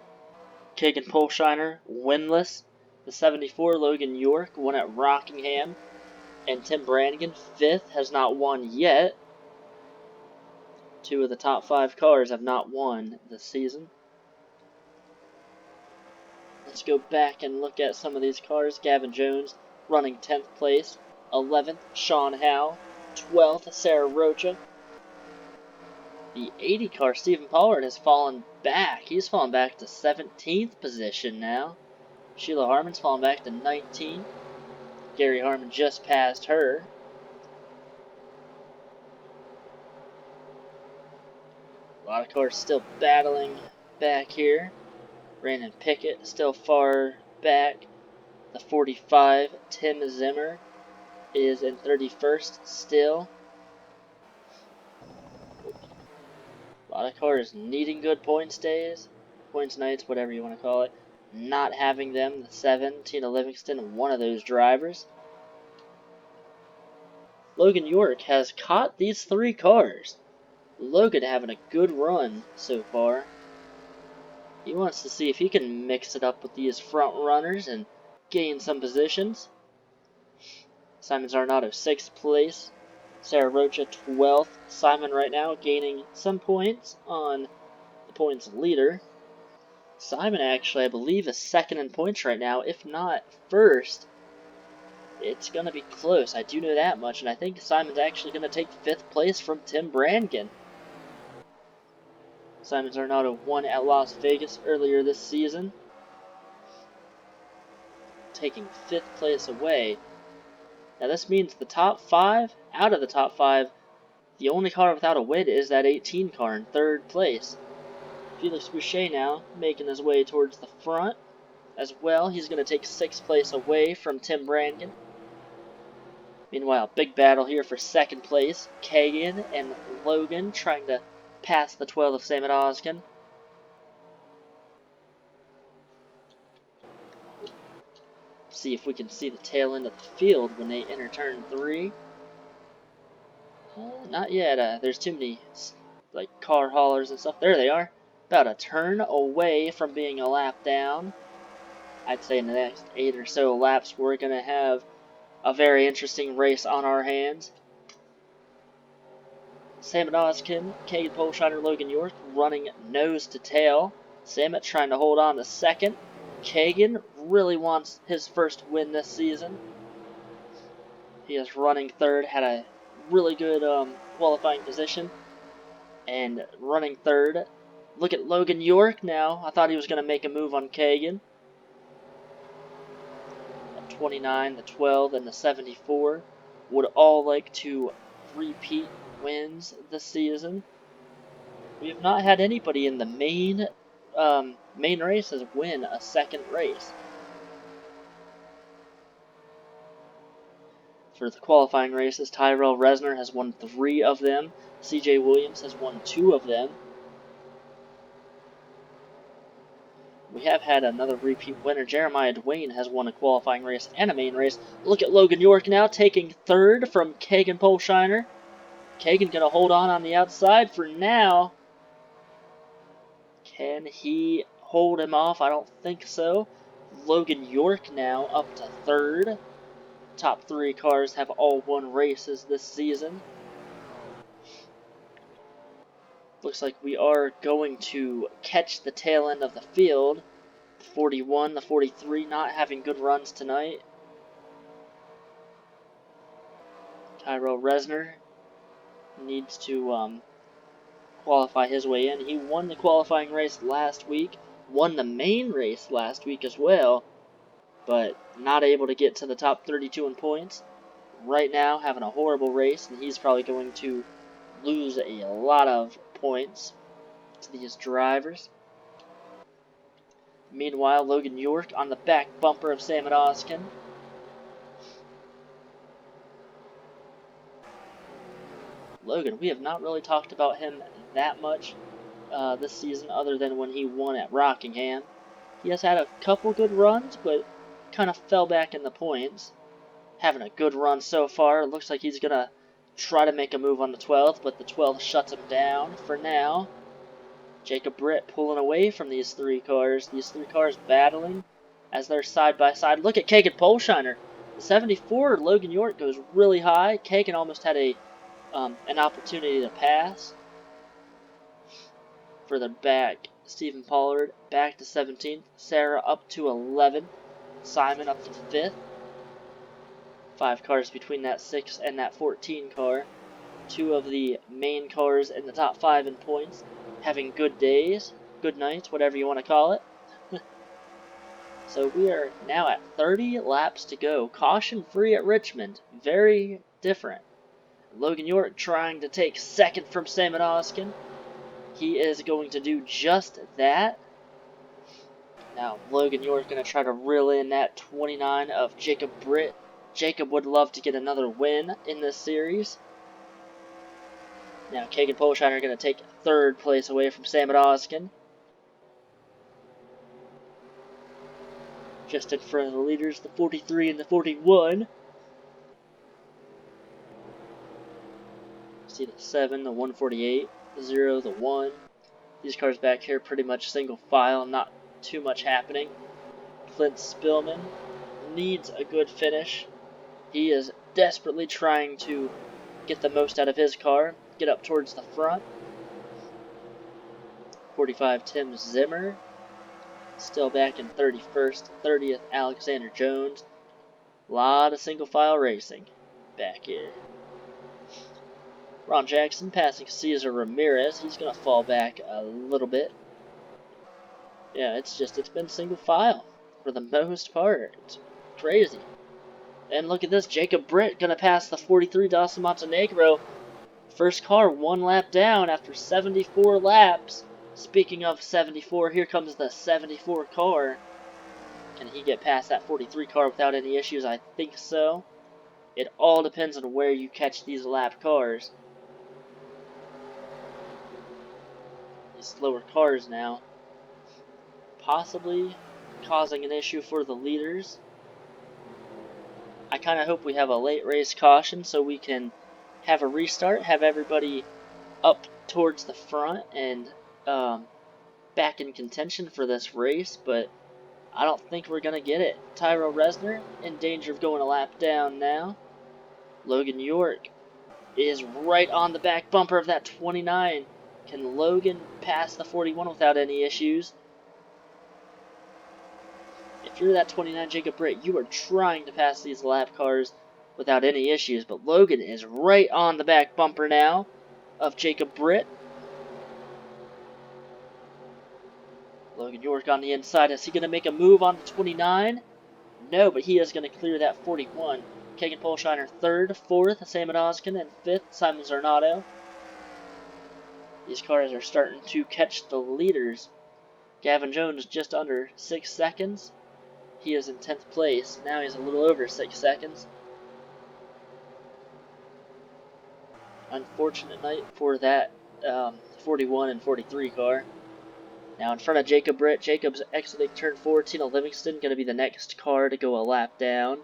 Kagan Polshiner winless. The 74, Logan York, won at Rockingham. And Tim Brannigan, fifth, has not won yet. Two of the top 5 cars have not won this season. Let's go back and look at some of these cars. Gavin Jones running 10th place. 11th, Sean Howe. 12th, Sarah Rocha. The 80 car, Stephen Pollard, has fallen back. He's fallen back to 17th position now. Sheila Harmon's fallen back to 19th. Gary Harmon just passed her. A lot of cars still battling back here. Brandon Pickett still far back. The 45, Tim Zimmer, is in 31st still. A lot of cars needing good points days, points nights, whatever you want to call it. Not having them. The 7, Tina Livingston, one of those drivers. Logan York has caught these 3 cars. Logan having a good run so far. He wants to see if he can mix it up with these front runners and gain some positions. Simon Zarnato, 6th place. Sarah Rocha, 12th. Simon right now gaining some points on the points leader. Simon actually, I believe, is second in points right now, if not first. It's going to be close, I do know that much, and I think Simon's actually going to take 5th place from Tim Brannigan. Simon Zarnato won at Las Vegas earlier this season, taking 5th place away. Now this means the top 5, out of the top 5, the only car without a win is that 18 car in 3rd place. Felix Boucher now making his way towards the front as well. He's going to take 6th place away from Tim Brannigan. Meanwhile, big battle here for 2nd place. Kagan and Logan trying to pass the 12 of Sam Odoskin. See if we can see the tail end of the field when they enter turn 3. Not yet. There's too many car haulers and stuff. There they are. About a turn away from being a lap down. I'd say in the next 8 or so laps we're going to have a very interesting race on our hands. Sam Odoskin, Kagan Polshiner, Logan York running nose to tail. Samet trying to hold on to 2nd. Kagan really wants his first win this season. He is running 3rd, had a really good qualifying position, and running 3rd. Look at Logan York now. I thought he was going to make a move on Kagan. The 29, the 12, and the 74 would all like to repeat wins this season. We have not had anybody in the main races win a 2nd race. For the qualifying races, Tyrell Resner has won 3 of them. CJ Williams has won 2 of them. We have had another repeat winner. Jeremiah Dwayne has won a qualifying race and a main race. Look at Logan York now taking 3rd from Kagan Polshiner. Kagan going to hold on the outside for now. Can he hold him off? I don't think so. Logan York now up to 3rd. Top 3 cars have all won races this season. Looks like we are going to catch the tail end of the field. The 41, the 43 not having good runs tonight. Tyrell Resner needs to qualify his way in. He won the qualifying race last week, won the main race last week as well, but not able to get to the top 32 in points. Right now having a horrible race, and he's probably going to lose a lot of points to these drivers. Meanwhile, Logan York on the back bumper of Sam Odoskin. Logan, we have not really talked about him that much this season other than when he won at Rockingham. He has had a couple good runs, but kind of fell back in the points. Having a good run so far. It looks like he's going to try to make a move on the 12th, but the 12th shuts him down for now. Jacob Britt pulling away from these three cars. These three cars battling as they're side by side. Look at Kagan Polshiner. The 74, Logan York, goes really high. Kagan almost had an opportunity to pass. Further back, Stephen Pollard back to 17th. Sarah up to 11th. Simon up to 5th. 5 cars between that 6 and that 14 car. 2 of the main cars in the top 5 in points having good days, good nights, whatever you want to call it. So we are now at 30 laps to go. Caution free at Richmond. Very different. Logan York trying to take second from Sam Oskin. He is going to do just that. Now Logan York going to try to reel in that 29 of Jacob Britt. Jacob would love to get another win in this series. Now Kagan Polshiner going to take 3rd place away from Sam Oskin. Just in front of the leaders, the 43 and the 41. See the 7, the 148, the 0, the 1. These cars back here pretty much single file, not too much happening. Clint Spillman needs a good finish. He is desperately trying to get the most out of his car, get up towards the front. 45 Tim Zimmer, still back in 31st, 30th Alexander Jones. A lot of single file racing back here. Ron Jackson passing Cesar Ramirez. He's going to fall back a little bit. Yeah, it's been single file for the most part. It's crazy. And look at this, Jacob Britt going to pass the 43 Dawson Montenegro. First car 1 lap down after 74 laps. Speaking of 74, here comes the 74 car. Can he get past that 43 car without any issues? I think so. It all depends on where you catch these lap cars. These slower cars now, possibly causing an issue for the leaders. I kind of hope we have a late race caution so we can have a restart, have everybody up towards the front and back in contention for this race, but I don't think we're going to get it. Tyrell Resner in danger of going a lap down now. Logan York is right on the back bumper of that 29. Can Logan pass the 41 without any issues? If you're that 29 Jacob Britt, you are trying to pass these lap cars without any issues, but Logan is right on the back bumper now of Jacob Britt. Logan York on the inside. Is he going to make a move on the 29? No, but he is going to clear that 41. Kagan Polshiner 3rd, 4th, Sam Oskin, and 5th, Simon Zarnato. These cars are starting to catch the leaders. Gavin Jones just under 6 seconds. He is in 10th place. Now he's a little over 6 seconds. Unfortunate night for that 41 and 43 car. Now in front of Jacob Britt. Jacob's exiting turn 4. Tina Livingston going to be the next car to go a lap down.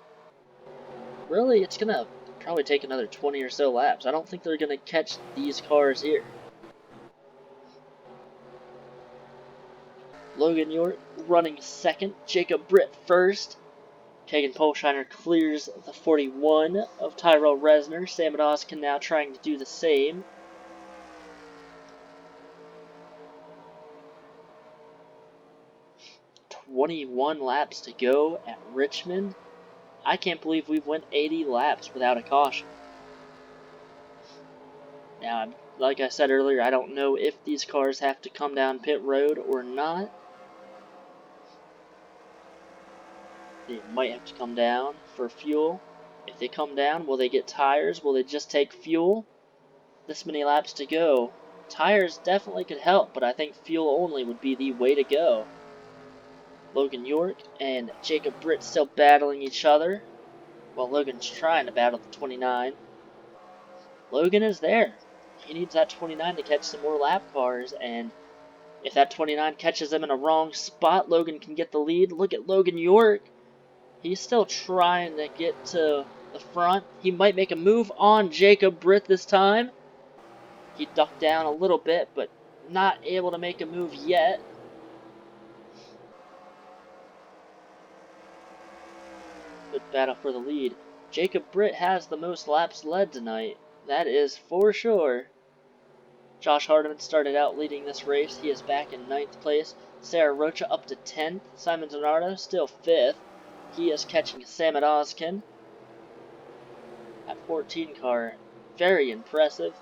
Really, it's going to probably take another 20 or so laps. I don't think they're going to catch these cars here. Logan York running 2nd. Jacob Britt 1st. Kagan Polshiner clears the 41 of Tyrell Resner. Sam Oskin now trying to do the same. "21 laps to go at Richmond. I can't believe we went 80 laps without a caution. Now, like I said earlier, I don't know if these cars have to come down pit road or not. They might have to come down for fuel. If they come down, will they get tires? Will they just take fuel? This many laps to go. Tires definitely could help, but I think fuel only would be the way to go. Logan York and Jacob Britt still battling each other. Well, Logan's trying to battle the 29. Logan is there. He needs that 29 to catch some more lap cars, and if that 29 catches him in a wrong spot, Logan can get the lead. Look at Logan York. He's still trying to get to the front. He might make a move on Jacob Britt this time. He ducked down a little bit, but not able to make a move yet. Good battle for the lead. Jacob Britt has the most laps led tonight. That is for sure. Josh Hardiman started out leading this race. He is back in 9th place. Sarah Rocha up to 10th. Simon Zanardo still 5th. He is catching Samet Oskin at 14 car. Very impressive.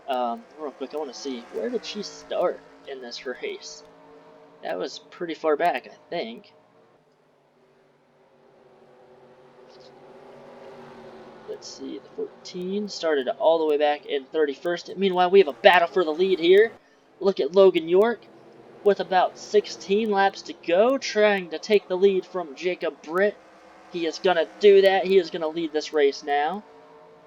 Real quick, I want to see, where did she start in this race? That was pretty far back, I think. Let's see, the 14 started all the way back in 31st. Meanwhile, we have a battle for the lead here. Look at Logan York with about 16 laps to go, trying to take the lead from Jacob Britt. He is going to do that. He is going to lead this race now.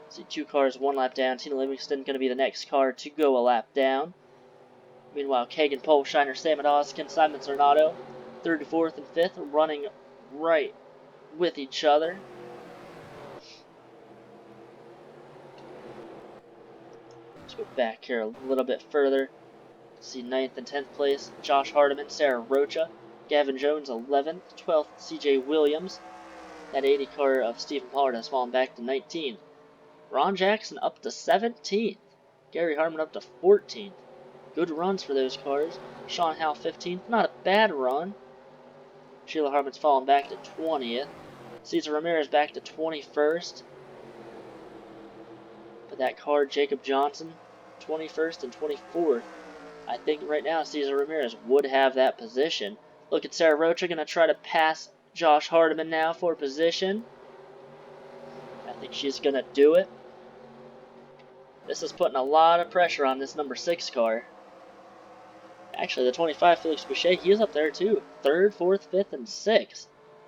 See, 2 cars, 1 lap down. Tina Livingston going to be the next car to go a lap down. Meanwhile, Kagan Polshiner, Samet Oskin, Simon Zornato, 3rd, 4th, and 5th, running right with each other. Let's go back here a little bit further. See 9th and 10th place, Josh Hardiman, Sarah Rocha, Gavin Jones 11th, 12th, CJ Williams. That 80 car of Stephen Pollard has fallen back to 19th. Ron Jackson up to 17th. Gary Harmon up to 14th. Good runs for those cars. Sean Howe 15th, not a bad run. Sheila Harmon's fallen back to 20th. Cesar Ramirez back to 21st. But that car, Jacob Johnson, 21st and 24th. I think right now Cesar Ramirez would have that position. Look at Sarah Rocha going to try to pass Josh Hardiman now for position. I think she's going to do it. This is putting a lot of pressure on this number 6 car. Actually, the 25, Felix Boucher, he's up there too. 3rd, 4th, 5th, and 6th.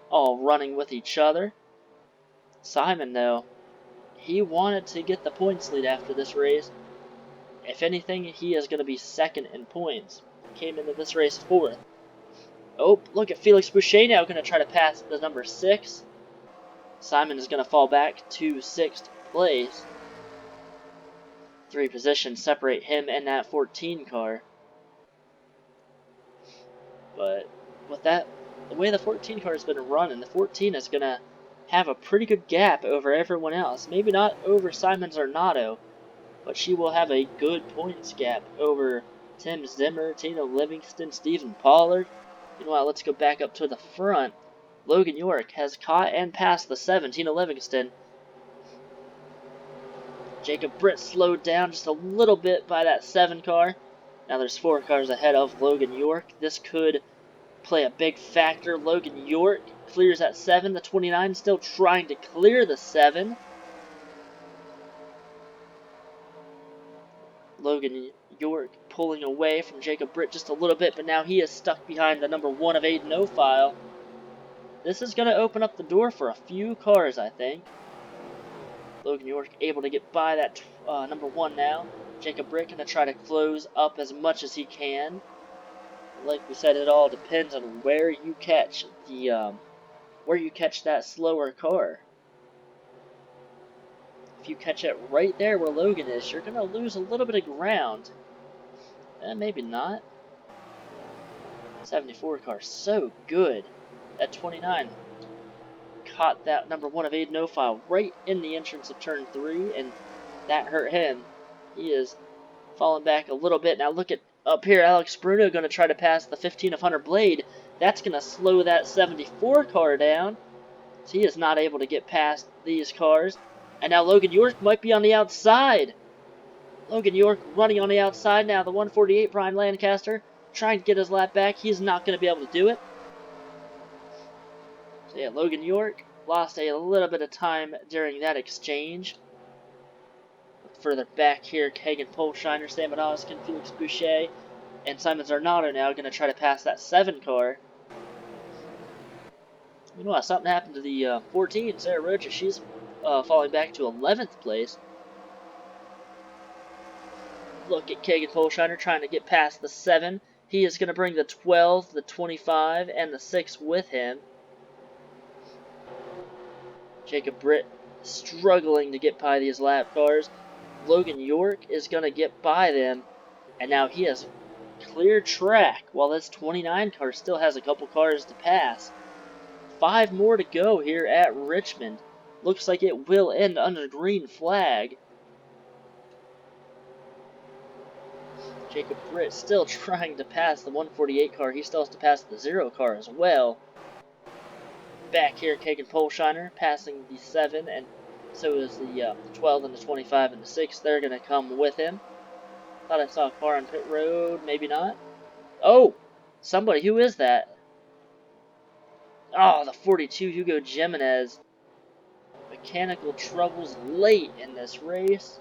All running with each other. Simon, though, he wanted to get the points lead after this race. If anything, he is going to be 2nd in points. Came into this race 4th. Oh, look at Felix Boucher now going to try to pass the number 6. Simon is going to fall back to 6th place. 3 positions separate him and that 14 car. But with that, the way the 14 car has been running, the 14 is going to have a pretty good gap over everyone else. Maybe not over Simon Zornato, but she will have a good points gap over Tim Zimmer, Tina Livingston, Stephen Pollard. Meanwhile, let's go back up to the front. Logan York has caught and passed the 7, Tina Livingston. Jacob Britt slowed down just a little bit by that 7 car. Now there's 4 cars ahead of Logan York. This could play a big factor. Logan York clears that 7. The 29 still trying to clear the 7. Logan York pulling away from Jacob Britt just a little bit, but now he is stuck behind the number 1 of Aiden O'File. This is going to open up the door for a few cars, I think. Logan York able to get by that number 1 now. Jacob Britt going to try to close up as much as he can. Like we said, it all depends on where you catch that slower car. If you catch it right there where Logan is, you're going to lose a little bit of ground. Maybe not. 74 car, so good. That 29 caught that number 1 of Aiden O'File right in the entrance of turn 3, and that hurt him. He is falling back a little bit. Now look at up here, Alex Bruno going to try to pass the 15 of Hunter Blade. That's going to slow that 74 car down. So he is not able to get past these cars. And now Logan York might be on the outside. Logan York running on the outside now. The 148, Brian Lancaster, trying to get his lap back. He's not going to be able to do it. So yeah, Logan York lost a little bit of time during that exchange. Further back here, Kagan Polshiner, Samet Oskin, Felix Boucher, and Simon Zornato now going to try to pass that 7 car. You know what? Something happened to the 14, Sarah Rocha. She's falling back to 11th place. Look at Kagan Polshiner trying to get past the 7. He is going to bring the 12, the 25, and the 6 with him. Jacob Britt struggling to get by these lap cars. Logan York is going to get by them, and now he has clear track while this 29 car still has a couple cars to pass. 5 more to go here at Richmond. Looks like it will end under green flag. Jacob Britt still trying to pass the 148 car. He still has to pass the 0 car as well. Back here, Kagan Polshiner passing the 7, and so is the 12 and the 25 and the 6. They're going to come with him. Thought I saw a car on pit road. Maybe not. Oh! Somebody. Who is that? Oh, the 42, Hugo Jimenez. Mechanical troubles late in this race.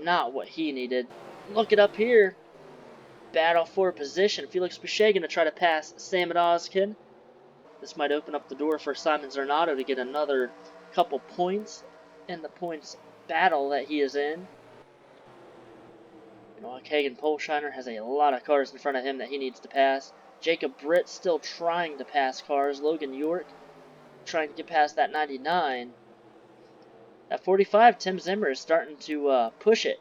Not what he needed. Look it up here. Battle for position. Felix Boucher going to try to pass Sam Oskin. This might open up the door for Simon Zornato to get another couple points in the points battle that he is in. You know, Kagan Polshiner has a lot of cars in front of him that he needs to pass. Jacob Britt still trying to pass cars. Logan York trying to get past that 99. At 45, Tim Zimmer is starting to push it.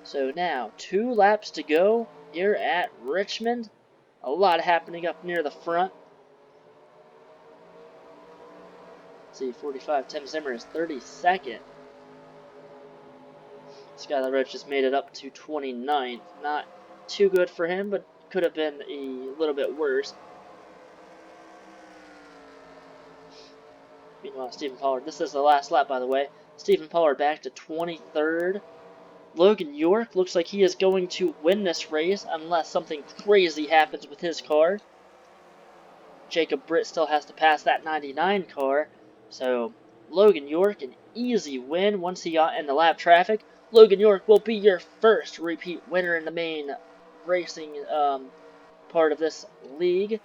So now, 2 laps to go here at Richmond. A lot happening up near the front. Let's see, 45, Tim Zimmer is 32nd. Skylar Roach just made it up to 29th. Not too good for him, but could have been a little bit worse. Meanwhile, Stephen Pollard, this is the last lap, by the way. Stephen Pollard back to 23rd. Logan York looks like he is going to win this race unless something crazy happens with his car. Jacob Britt still has to pass that 99 car. So, Logan York, an easy win once he got in the lap traffic. Logan York will be your first repeat winner in the main racing part of this league.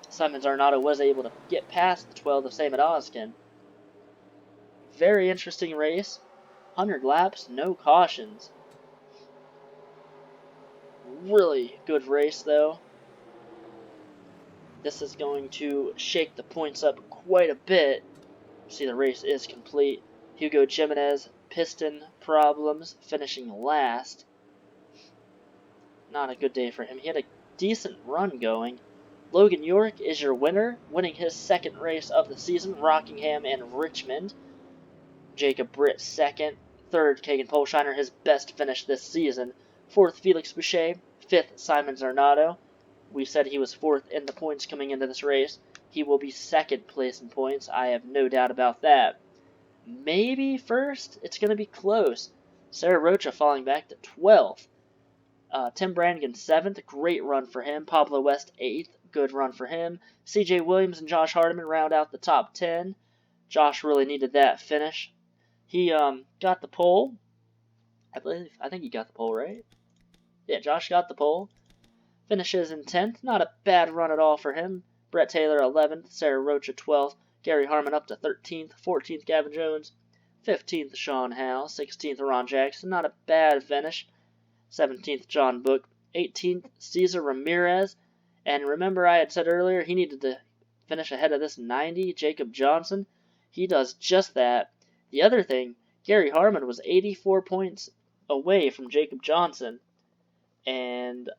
Simon Zarnato was able to get past the 12 of Sam Oskin. Very interesting race. 100 laps, no cautions. Really good race, though. This is going to shake the points up quite a bit. See, the race is complete. Hugo Jimenez, piston problems, finishing last. Not a good day for him. He had a decent run going. Logan York is your winner, winning his 2nd race of the season, Rockingham and Richmond. Jacob Britt 2nd. 3rd, Kagan Polshiner, his best finish this season. 4th, Felix Boucher. 5th, Simon Zarnato. We said he was 4th in the points coming into this race. He will be 2nd place in points. I have no doubt about that. Maybe 1st. It's going to be close. Sarah Rocha falling back to 12th. Tim Brannigan 7th. Great run for him. Pablo West 8th. Good run for him. CJ Williams and Josh Hardiman round out the top 10. Josh really needed that finish. He got the pole. I think he got the pole, right? Yeah, Josh got the pole. Finishes in 10th. Not a bad run at all for him. Brett Taylor 11th. Sarah Rocha 12th. Gary Harmon up to 13th. 14th, Gavin Jones. 15th, Sean Howe. 16th, Ron Jackson. Not a bad finish. 17th, John Book. 18th, Cesar Ramirez. And remember I had said earlier he needed to finish ahead of this 90, Jacob Johnson. He does just that. The other thing, Gary Harmon was 84 points away from Jacob Johnson. And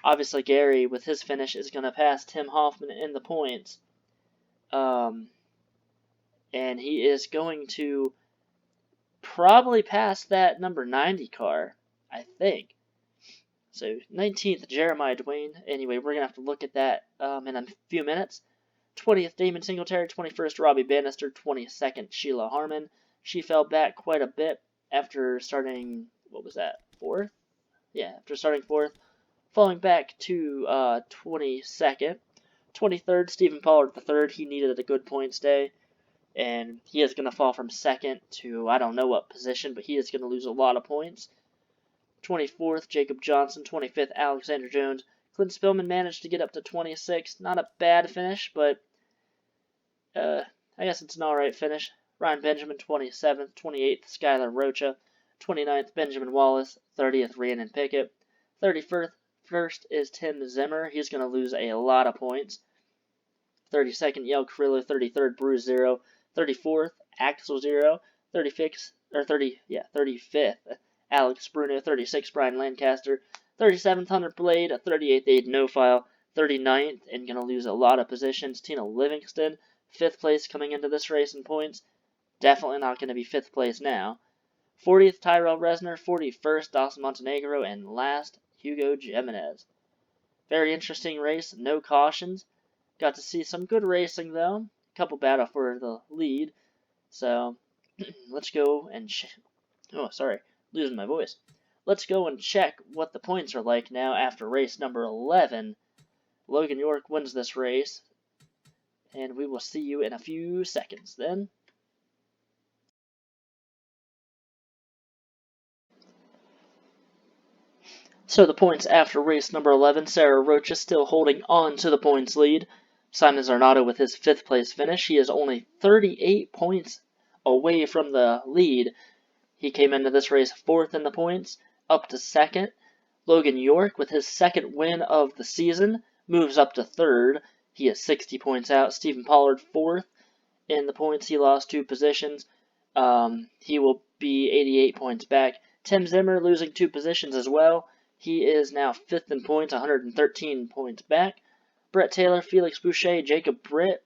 obviously Gary, with his finish, is going to pass Tim Hoffman in the points. And he is going to probably pass that number 90 car, I think. So 19th, Jeremiah Dwayne. Anyway, we're going to have to look at that in a few minutes. 20th, Damon Singletary. 21st, Robbie Bannister. 22nd, Sheila Harmon. She fell back quite a bit after starting, 4th? Yeah, after starting 4th. Falling back to 22nd. 23rd, Stephen Pollard III. He needed a good points day. And he is going to fall from 2nd to I don't know what position, but he is going to lose a lot of points. 24th, Jacob Johnson. 25th, Alexander Jones. Clint Spillman managed to get up to 26th. Not a bad finish, but I guess it's an alright finish. Ryan Benjamin, 27th. 28th, Skylar Rocha. 29th, Benjamin Wallace. 30th, Rhiannon Pickett. 31st is Tim Zimmer. He's going to lose a lot of points. 32nd, Yale Carrillo. 33rd, Bruce 0. 34th, Axel 0. 35th, Alex Bruno. 36th, Brian Lancaster. 37th, Hunter Blade. 38th, Aiden No File. 39th, and going to lose a lot of positions, Tina Livingston. 5th place coming into this race in points. Definitely not going to be 5th place now. 40th, Tyrell Resner. 41st, Dawson Montenegro. And last, Hugo Jimenez. Very interesting race. No cautions. Got to see some good racing, though. A couple battle for the lead. So, let's go and... oh, sorry. Losing my voice. Let's go and check what the points are like now after race number 11. Logan York wins this race. And we will see you in a few seconds then. So the points after race number 11, Sarah Rocha still holding on to the points lead. Simon Zarnato with his 5th place finish. He is only 38 points away from the lead. He came into this race 4th in the points, up to 2nd. Logan York with his 2nd win of the season moves up to 3rd. He is 60 points out. Stephen Pollard 4th in the points. He lost 2 positions. He will be 88 points back. Tim Zimmer losing 2 positions as well. He is now 5th in points, 113 points back. Brett Taylor, Felix Boucher, Jacob Britt,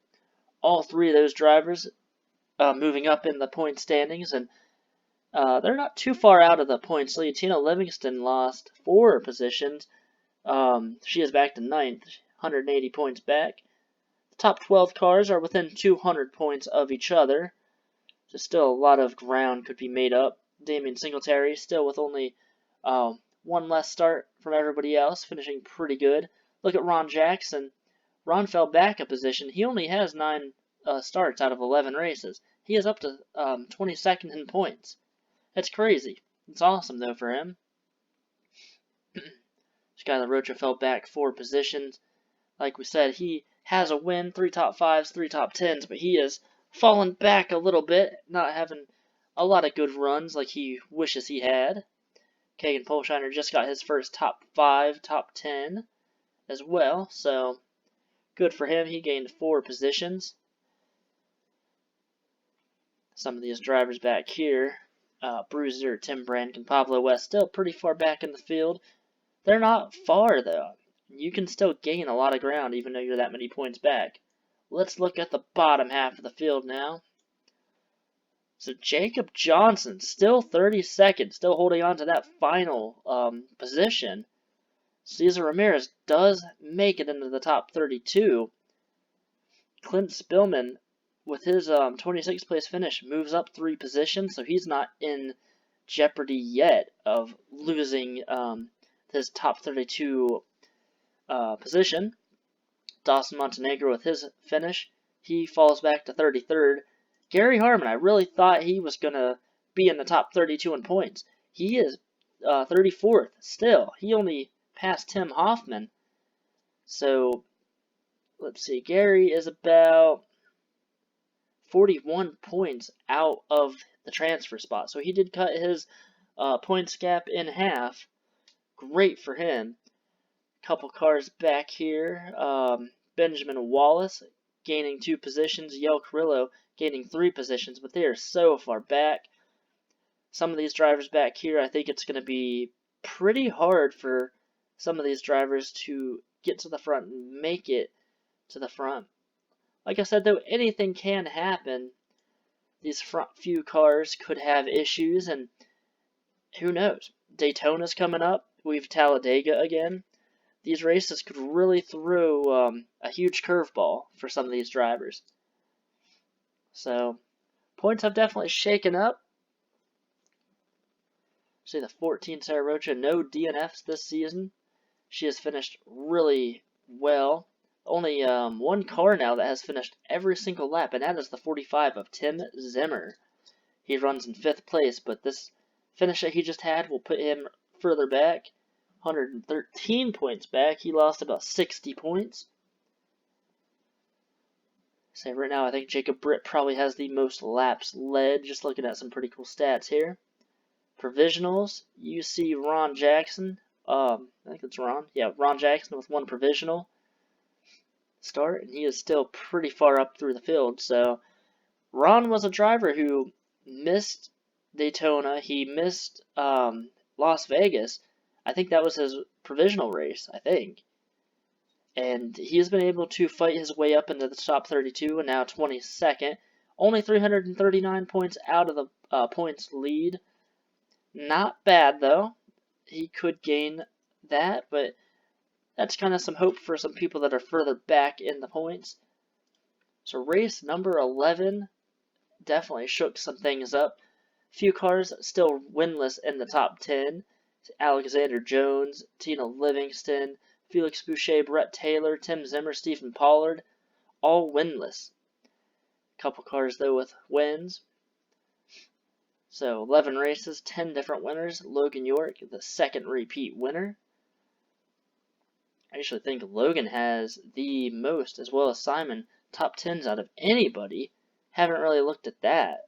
all 3 of those drivers moving up in the point standings, and they're not too far out of the points lead. Tina Livingston lost 4 positions. She is back to 9th, 180 points back. The top 12 cars are within 200 points of each other, so still a lot of ground could be made up. Damian Singletary still with only 1 less start from everybody else, finishing pretty good. Look at Ron Jackson. Ron fell back a position. He only has 9 starts out of 11 races. He is up to 22nd in points. That's crazy. It's awesome, though, for him. Skylar Rocha fell back 4 positions. Like we said, he has a win, 3 top 5s, 3 top 10s, but he has fallen back a little bit, not having a lot of good runs like he wishes he had. Kagan Polshiner just got his first top 5, top 10 as well, so good for him. He gained 4 positions. Some of these drivers back here, Bruiser, Tim Brankin, Pablo West, still pretty far back in the field. They're not far, though. You can still gain a lot of ground even though you're that many points back. Let's look at the bottom half of the field now. So Jacob Johnson, still 32nd, still holding on to that final position. Cesar Ramirez does make it into the top 32. Clint Spillman, with his 26th place finish, moves up 3 positions, so he's not in jeopardy yet of losing his top 32 position. Dawson Montenegro with his finish, he falls back to 33rd. Gary Harmon, I really thought he was going to be in the top 32 in points. He is 34th still. He only passed Tim Hoffman. So, let's see. Gary is about 41 points out of the transfer spot. So he did cut his points gap in half. Great for him. Couple cars back here. Benjamin Wallace gaining 2 positions. Yale Carrillo gaining 3 positions, but they are so far back. Some of these drivers back here, I think it's going to be pretty hard for some of these drivers to get to the front and make it to the front. Like I said, though, anything can happen. These front few cars could have issues, and who knows? Daytona's coming up. We have Talladega again. These races could really throw a huge curveball for some of these drivers. So, points have definitely shaken up. See the 14 Sarah Rocha, no DNFs this season. She has finished really well. Only 1 car now that has finished every single lap, and that is the 45 of Tim Zimmer. He runs in 5th place, but this finish that he just had will put him further back. 113 points back. He lost about 60 points. So right now, I think Jacob Britt probably has the most laps led, just looking at some pretty cool stats here. Provisionals, you see Ron Jackson. I think it's Ron. Yeah, Ron Jackson with 1 provisional. start, and he is still pretty far up through the field. So Ron was a driver who missed Daytona. He missed Las Vegas. I think that was his provisional race, I think. And he has been able to fight his way up into the top 32 and now 22nd. Only 339 points out of the points lead. Not bad, though. He could gain that, but that's kind of some hope for some people that are further back in the points. So race number 11 definitely shook some things up. Few cars still winless in the top 10. Alexander Jones, Tina Livingston, Felix Boucher, Brett Taylor, Tim Zimmer, Stephen Pollard, all winless. Couple cars though with wins. So 11 races, 10 different winners. Logan York, the second repeat winner. I actually think Logan has the most, as well as Simon, top 10s out of anybody. Haven't really looked at that.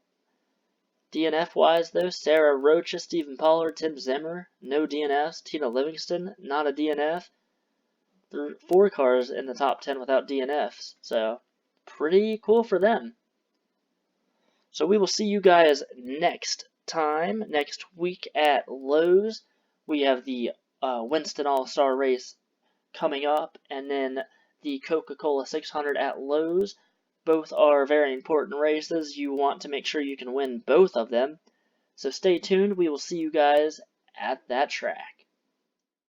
DNF-wise, though, Sarah Rocha, Stephen Pollard, Tim Zimmer, no DNFs. Tina Livingston, not a DNF. 4 cars in the top 10 without DNFs, so pretty cool for them. So we will see you guys next time, next week at Lowe's. We have the Winston All-Star race coming up, and then the Coca-Cola 600 at Lowe's. Both are very important races. You want to make sure you can win both of them. So stay tuned. We will see you guys at that track.